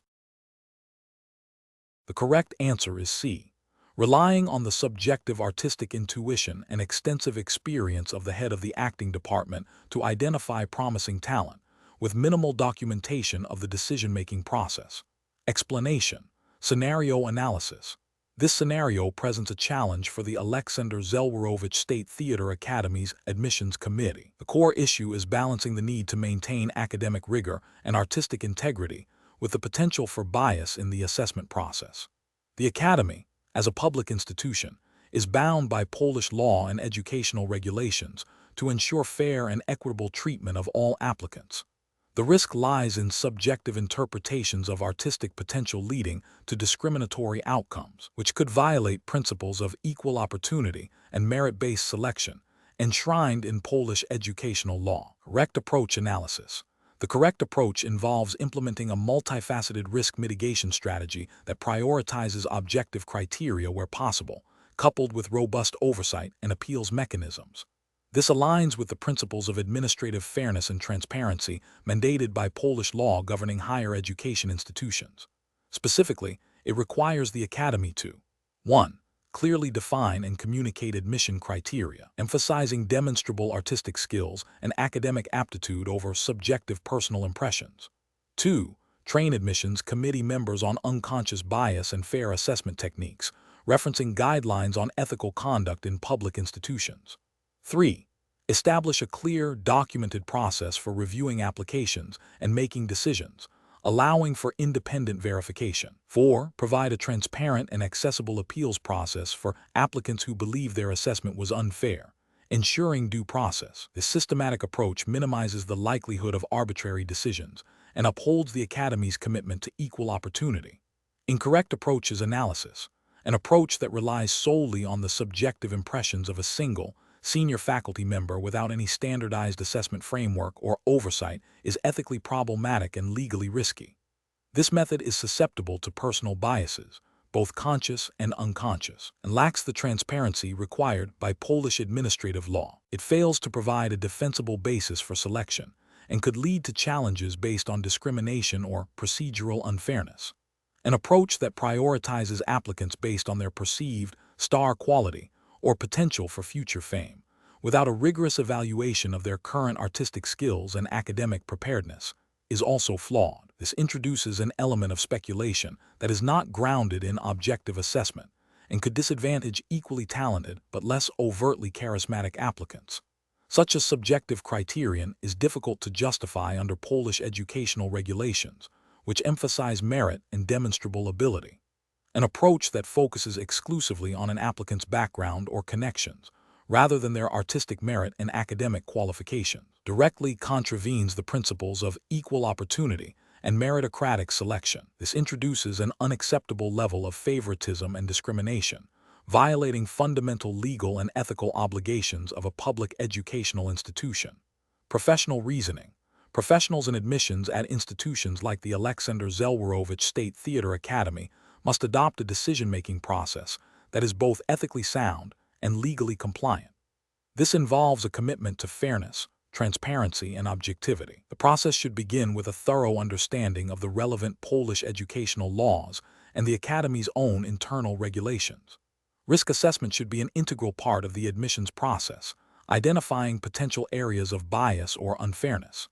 Speaker 1: The correct answer is C. Relying on the subjective artistic intuition and extensive experience of the head of the acting department to identify promising talent, with minimal documentation of the decision-making process. Explanation. Scenario analysis. This scenario presents a challenge for the Aleksander Zelwerowicz State Theater Academy's admissions committee. The core issue is balancing the need to maintain academic rigor and artistic integrity with the potential for bias in the assessment process. The Academy, as a public institution, is bound by Polish law and educational regulations to ensure fair and equitable treatment of all applicants. The risk lies in subjective interpretations of artistic potential leading to discriminatory outcomes, which could violate principles of equal opportunity and merit-based selection enshrined in Polish educational law. Correct approach analysis. The correct approach involves implementing a multifaceted risk mitigation strategy that prioritizes objective criteria where possible, coupled with robust oversight and appeals mechanisms. This aligns with the principles of administrative fairness and transparency mandated by Polish law governing higher education institutions. Specifically, it requires the Academy to 1. Clearly define and communicate admission criteria, emphasizing demonstrable artistic skills and academic aptitude over subjective personal impressions. 2. Train admissions committee members on unconscious bias and fair assessment techniques, referencing guidelines on ethical conduct in public institutions. 3. Establish a clear, documented process for reviewing applications and making decisions, allowing for independent verification. 4. Provide a transparent and accessible appeals process for applicants who believe their assessment was unfair, ensuring due process. This systematic approach minimizes the likelihood of arbitrary decisions and upholds the Academy's commitment to equal opportunity. Incorrect approach is analysis. An approach that relies solely on the subjective impressions of a single, senior faculty member without any standardized assessment framework or oversight is ethically problematic and legally risky. This method is susceptible to personal biases, both conscious and unconscious, and lacks the transparency required by Polish administrative law. It fails to provide a defensible basis for selection and could lead to challenges based on discrimination or procedural unfairness. An approach that prioritizes applicants based on their perceived star quality or potential for future fame, without a rigorous evaluation of their current artistic skills and academic preparedness, is also flawed. This introduces an element of speculation that is not grounded in objective assessment and could disadvantage equally talented but less overtly charismatic applicants. Such a subjective criterion is difficult to justify under Polish educational regulations, which emphasize merit and demonstrable ability. An approach that focuses exclusively on an applicant's background or connections, rather than their artistic merit and academic qualifications, directly contravenes the principles of equal opportunity and meritocratic selection. This introduces an unacceptable level of favoritism and discrimination, violating fundamental legal and ethical obligations of a public educational institution. Professional reasoning. Professionals in admissions at institutions like the Aleksander Zelwerowicz State Theatre Academy must adopt a decision-making process that is both ethically sound and legally compliant. This involves a commitment to fairness, transparency, and objectivity. The process should begin with a thorough understanding of the relevant Polish educational laws and the Academy's own internal regulations. Risk assessment should be an integral part of the admissions process, identifying potential areas of bias or unfairness.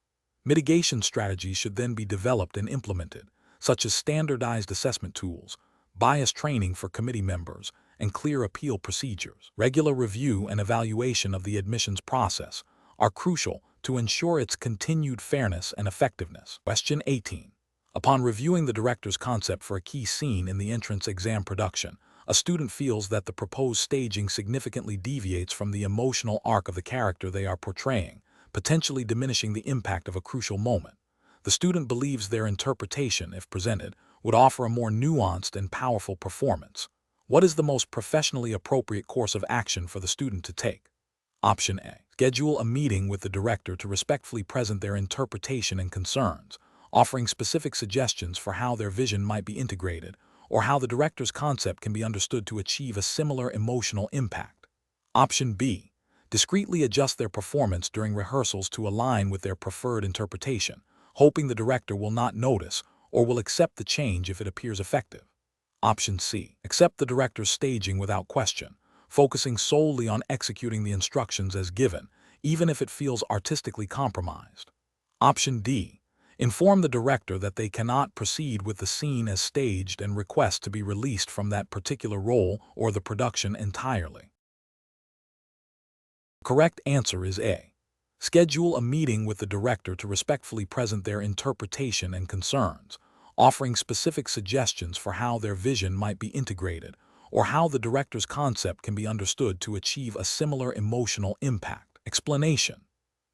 Speaker 1: Mitigation strategies should then be developed and implemented, such as standardized assessment tools, bias training for committee members, and clear appeal procedures. Regular review and evaluation of the admissions process are crucial to ensure its continued fairness and effectiveness. Question 18. Upon reviewing the director's concept for a key scene in the entrance exam production, a student feels that the proposed staging significantly deviates from the emotional arc of the character they are portraying, potentially diminishing the impact of a crucial moment. The student believes their interpretation, if presented, would offer a more nuanced and powerful performance. What is the most professionally appropriate course of action for the student to take? Option A. Schedule a meeting with the director to respectfully present their interpretation and concerns, offering specific suggestions for how their vision might be integrated, or how the director's concept can be understood to achieve a similar emotional impact. Option B. Discreetly adjust their performance during rehearsals to align with their preferred interpretation, hoping the director will not notice or will accept the change if it appears effective. Option C. Accept the director's staging without question, focusing solely on executing the instructions as given, even if it feels artistically compromised. Option D. Inform the director that they cannot proceed with the scene as staged and request to be released from that particular role or the production entirely. The correct answer is A. Schedule a meeting with the director to respectfully present their interpretation and concerns, offering specific suggestions for how their vision might be integrated or how the director's concept can be understood to achieve a similar emotional impact. Explanation.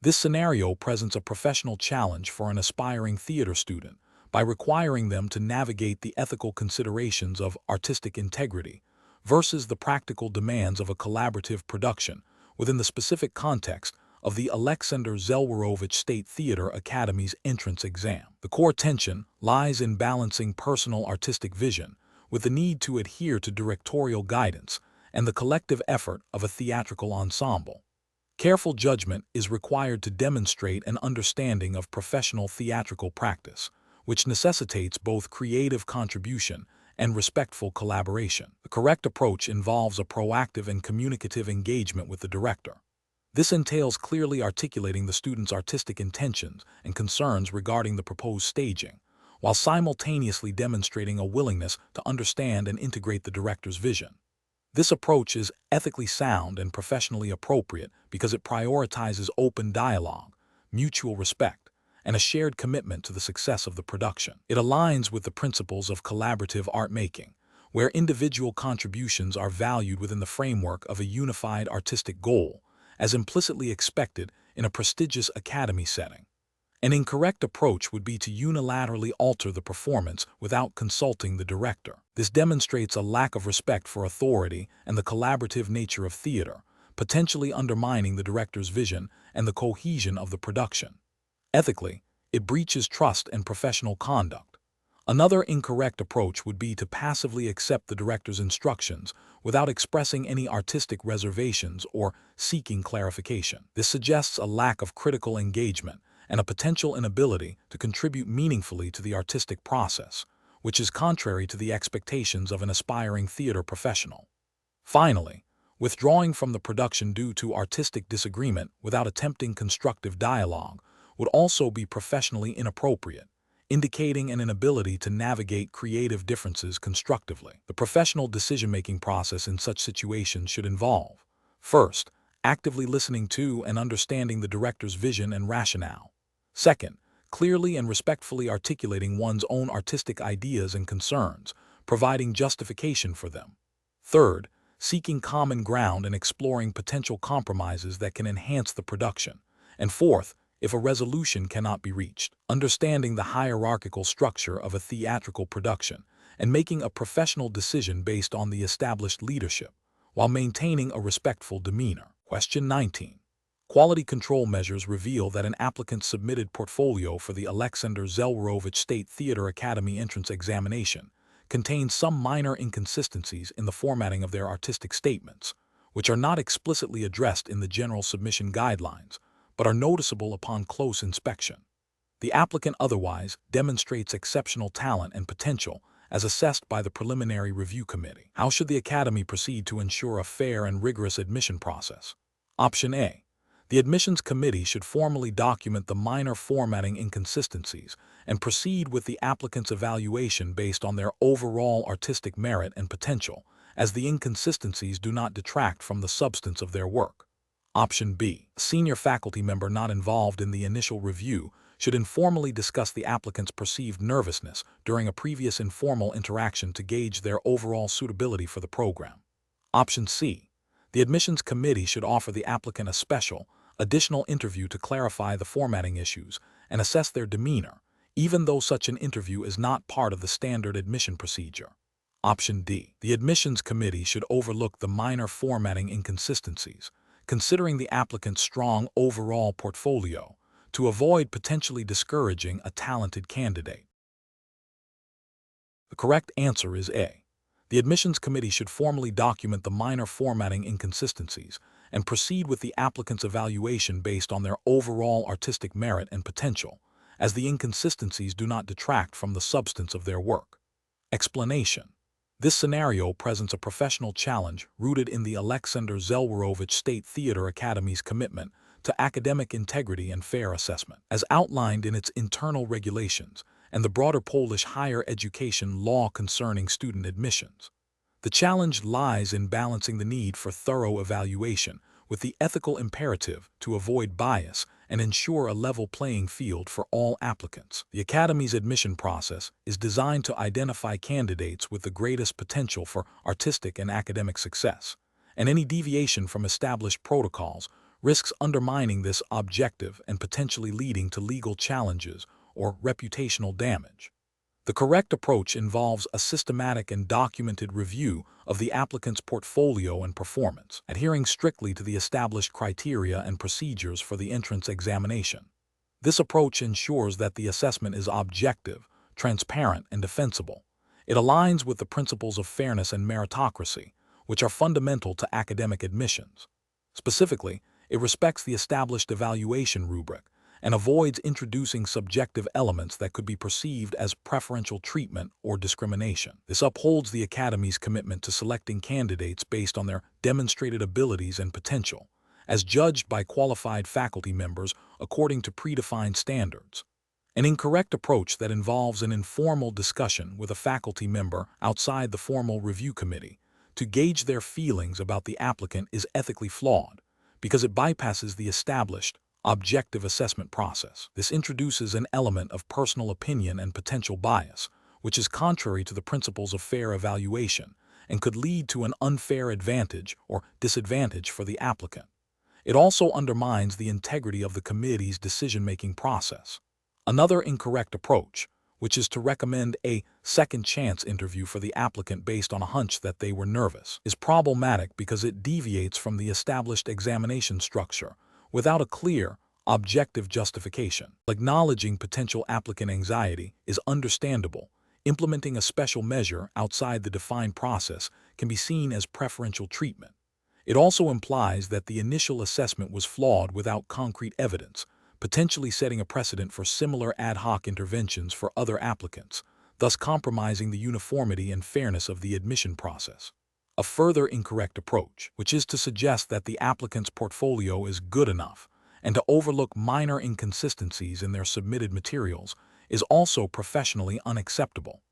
Speaker 1: This scenario presents a professional challenge for an aspiring theater student by requiring them to navigate the ethical considerations of artistic integrity versus the practical demands of a collaborative production within the specific context of the Aleksander Zelwerowicz State Theatre Academy's entrance exam. The core tension lies in balancing personal artistic vision with the need to adhere to directorial guidance and the collective effort of a theatrical ensemble. Careful judgment is required to demonstrate an understanding of professional theatrical practice, which necessitates both creative contribution and respectful collaboration. The correct approach involves a proactive and communicative engagement with the director. This entails clearly articulating the student's artistic intentions and concerns regarding the proposed staging, while simultaneously demonstrating a willingness to understand and integrate the director's vision. This approach is ethically sound and professionally appropriate because it prioritizes open dialogue, mutual respect, and a shared commitment to the success of the production. It aligns with the principles of collaborative art making, where individual contributions are valued within the framework of a unified artistic goal, as implicitly expected in a prestigious academy setting. An incorrect approach would be to unilaterally alter the performance without consulting the director. This demonstrates a lack of respect for authority and the collaborative nature of theater, potentially undermining the director's vision and the cohesion of the production. Ethically, it breaches trust and professional conduct. Another incorrect approach would be to passively accept the director's instructions without expressing any artistic reservations or seeking clarification. This suggests a lack of critical engagement and a potential inability to contribute meaningfully to the artistic process, which is contrary to the expectations of an aspiring theater professional. Finally, withdrawing from the production due to artistic disagreement without attempting constructive dialogue would also be professionally inappropriate, indicating an inability to navigate creative differences constructively. The professional decision-making process in such situations should involve, first, actively listening to and understanding the director's vision and rationale. Second, clearly and respectfully articulating one's own artistic ideas and concerns, providing justification for them. Third, seeking common ground and exploring potential compromises that can enhance the production. And fourth, if a resolution cannot be reached, understanding the hierarchical structure of a theatrical production and making a professional decision based on the established leadership, while maintaining a respectful demeanor. Question 19. Quality control measures reveal that an applicant's submitted portfolio for the Aleksander Zelwerowicz State Theater Academy entrance examination contains some minor inconsistencies in the formatting of their artistic statements, which are not explicitly addressed in the general submission guidelines, but are noticeable upon close inspection. The applicant otherwise demonstrates exceptional talent and potential as assessed by the preliminary review committee. How should the Academy proceed to ensure a fair and rigorous admission process? Option A. The admissions committee should formally document the minor formatting inconsistencies and proceed with the applicant's evaluation based on their overall artistic merit and potential, as the inconsistencies do not detract from the substance of their work. Option B. A senior faculty member not involved in the initial review should informally discuss the applicant's perceived nervousness during a previous informal interaction to gauge their overall suitability for the program. Option C. The admissions committee should offer the applicant a special, additional interview to clarify the formatting issues and assess their demeanor, even though such an interview is not part of the standard admission procedure. Option D. The admissions committee should overlook the minor formatting inconsistencies, considering the applicant's strong overall portfolio, to avoid potentially discouraging a talented candidate. The correct answer is A. The admissions committee should formally document the minor formatting inconsistencies and proceed with the applicant's evaluation based on their overall artistic merit and potential, as the inconsistencies do not detract from the substance of their work. Explanation. This scenario presents a professional challenge rooted in the Aleksander Zelwerowicz State Theater Academy's commitment to academic integrity and fair assessment, as outlined in its internal regulations and the broader Polish higher education law concerning student admissions. The challenge lies in balancing the need for thorough evaluation with the ethical imperative to avoid bias and ensure a level playing field for all applicants. The Academy's admission process is designed to identify candidates with the greatest potential for artistic and academic success, and any deviation from established protocols risks undermining this objective and potentially leading to legal challenges or reputational damage. The correct approach involves a systematic and documented review of the applicant's portfolio and performance, adhering strictly to the established criteria and procedures for the entrance examination. This approach ensures that the assessment is objective, transparent, and defensible. It aligns with the principles of fairness and meritocracy, which are fundamental to academic admissions. Specifically, it respects the established evaluation rubric and avoids introducing subjective elements that could be perceived as preferential treatment or discrimination. This upholds the Academy's commitment to selecting candidates based on their demonstrated abilities and potential, as judged by qualified faculty members according to predefined standards. An incorrect approach that involves an informal discussion with a faculty member outside the formal review committee to gauge their feelings about the applicant is ethically flawed, because it bypasses the established, objective assessment process. This introduces an element of personal opinion and potential bias, which is contrary to the principles of fair evaluation and could lead to an unfair advantage or disadvantage for the applicant. It also undermines the integrity of the committee's decision-making process. Another incorrect approach, which is to recommend a second chance interview for the applicant based on a hunch that they were nervous, is problematic because it deviates from the established examination structure without a clear, objective justification. Acknowledging potential applicant anxiety is understandable. Implementing a special measure outside the defined process can be seen as preferential treatment. It also implies that the initial assessment was flawed without concrete evidence, potentially setting a precedent for similar ad hoc interventions for other applicants, thus compromising the uniformity and fairness of the admission process. A further incorrect approach, which is to suggest that the applicant's portfolio is good enough and to overlook minor inconsistencies in their submitted materials, is also professionally unacceptable.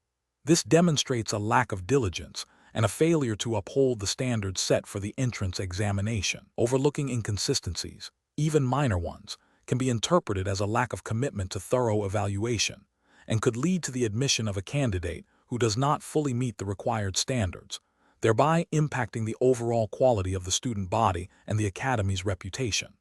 Speaker 1: This demonstrates a lack of diligence and a failure to uphold the standards set for the entrance examination. Overlooking inconsistencies, even minor ones, can be interpreted as a lack of commitment to thorough evaluation and could lead to the admission of a candidate who does not fully meet the required standards, thereby impacting the overall quality of the student body and the academy's reputation.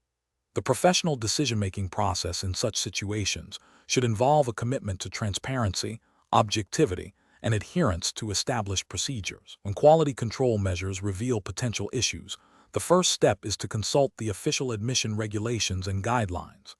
Speaker 1: The professional decision-making process in such situations should involve a commitment to transparency, objectivity, and adherence to established procedures. When quality control measures reveal potential issues, the first step is to consult the official admission regulations and guidelines.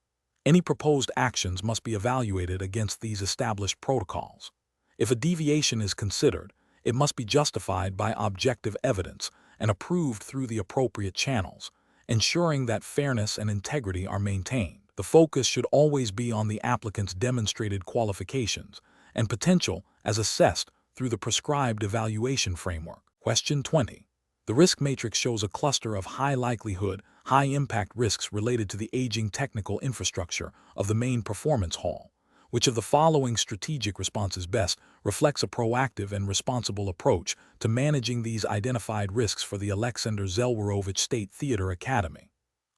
Speaker 1: Any proposed actions must be evaluated against these established protocols. If a deviation is considered, it must be justified by objective evidence and approved through the appropriate channels, ensuring that fairness and integrity are maintained. The focus should always be on the applicant's demonstrated qualifications and potential as assessed through the prescribed evaluation framework. Question 20. The risk matrix shows a cluster of high likelihood, high impact risks related to the aging technical infrastructure of the main performance hall. Which of the following strategic responses best reflects a proactive and responsible approach to managing these identified risks for the Aleksander Zelwerowicz State Theater Academy?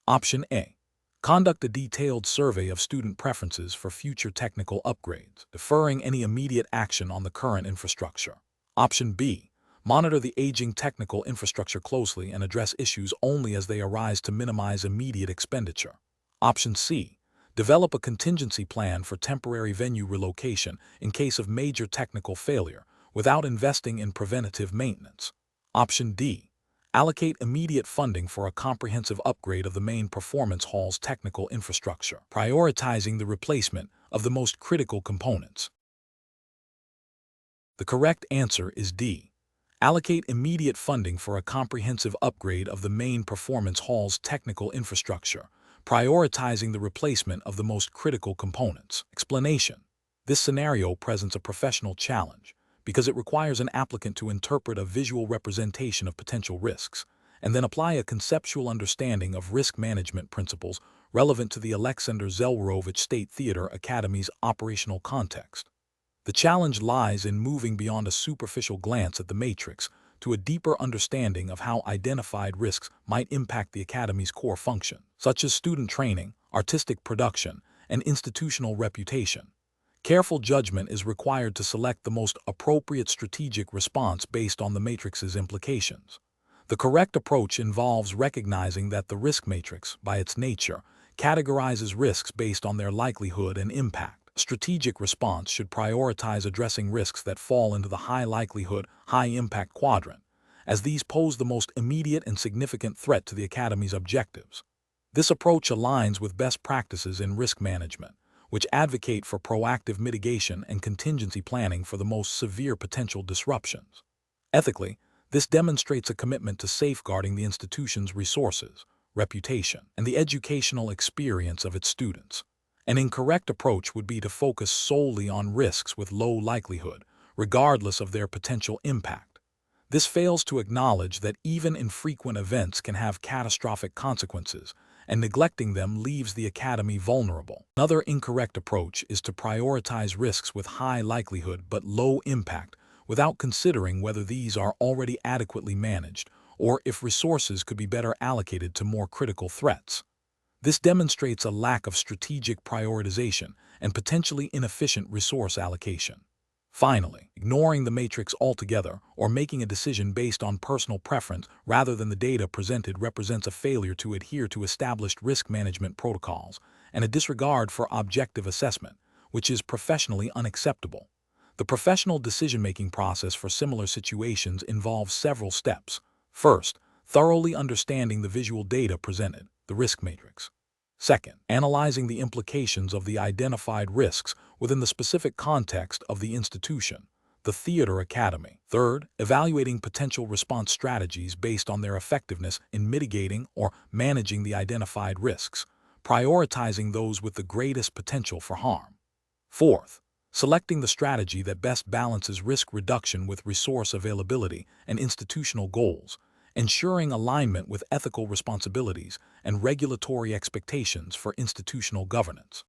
Speaker 1: Option A. Conduct a detailed survey of student preferences for future technical upgrades, deferring any immediate action on the current infrastructure. Option B. Monitor the aging technical infrastructure closely and address issues only as they arise to minimize immediate expenditure. Option C. Develop a contingency plan for temporary venue relocation in case of major technical failure without investing in preventative maintenance. Option D. Allocate immediate funding for a comprehensive upgrade of the main performance hall's technical infrastructure, prioritizing the replacement of the most critical components. The correct answer is D. Allocate immediate funding for a comprehensive upgrade of the main performance hall's technical infrastructure, prioritizing the replacement of the most critical components. Explanation. This scenario presents a professional challenge because it requires an applicant to interpret a visual representation of potential risks and then apply a conceptual understanding of risk management principles relevant to the Aleksander Zelwerowicz State Theater Academy's operational context. The challenge lies in moving beyond a superficial glance at the matrix to a deeper understanding of how identified risks might impact the academy's core function, such as student training, artistic production, and institutional reputation. Careful judgment is required to select the most appropriate strategic response based on the matrix's implications. The correct approach involves recognizing that the risk matrix, by its nature, categorizes risks based on their likelihood and impact. Strategic response should prioritize addressing risks that fall into the high likelihood, high impact quadrant, as these pose the most immediate and significant threat to the academy's objectives. This approach aligns with best practices in risk management, which advocate for proactive mitigation and contingency planning for the most severe potential disruptions. Ethically, this demonstrates a commitment to safeguarding the institution's resources, reputation, and the educational experience of its students. An incorrect approach would be to focus solely on risks with low likelihood, regardless of their potential impact. This fails to acknowledge that even infrequent events can have catastrophic consequences, and neglecting them leaves the academy vulnerable. Another incorrect approach is to prioritize risks with high likelihood but low impact without considering whether these are already adequately managed or if resources could be better allocated to more critical threats. This demonstrates a lack of strategic prioritization and potentially inefficient resource allocation. Finally, ignoring the matrix altogether or making a decision based on personal preference rather than the data presented represents a failure to adhere to established risk management protocols and a disregard for objective assessment, which is professionally unacceptable. The professional decision-making process for similar situations involves several steps. First, thoroughly understanding the visual data presented, the risk matrix. Second, analyzing the implications of the identified risks within the specific context of the institution, the theater academy. Third, evaluating potential response strategies based on their effectiveness in mitigating or managing the identified risks, prioritizing those with the greatest potential for harm. Fourth, selecting the strategy that best balances risk reduction with resource availability and institutional goals, ensuring alignment with ethical responsibilities and regulatory expectations for institutional governance.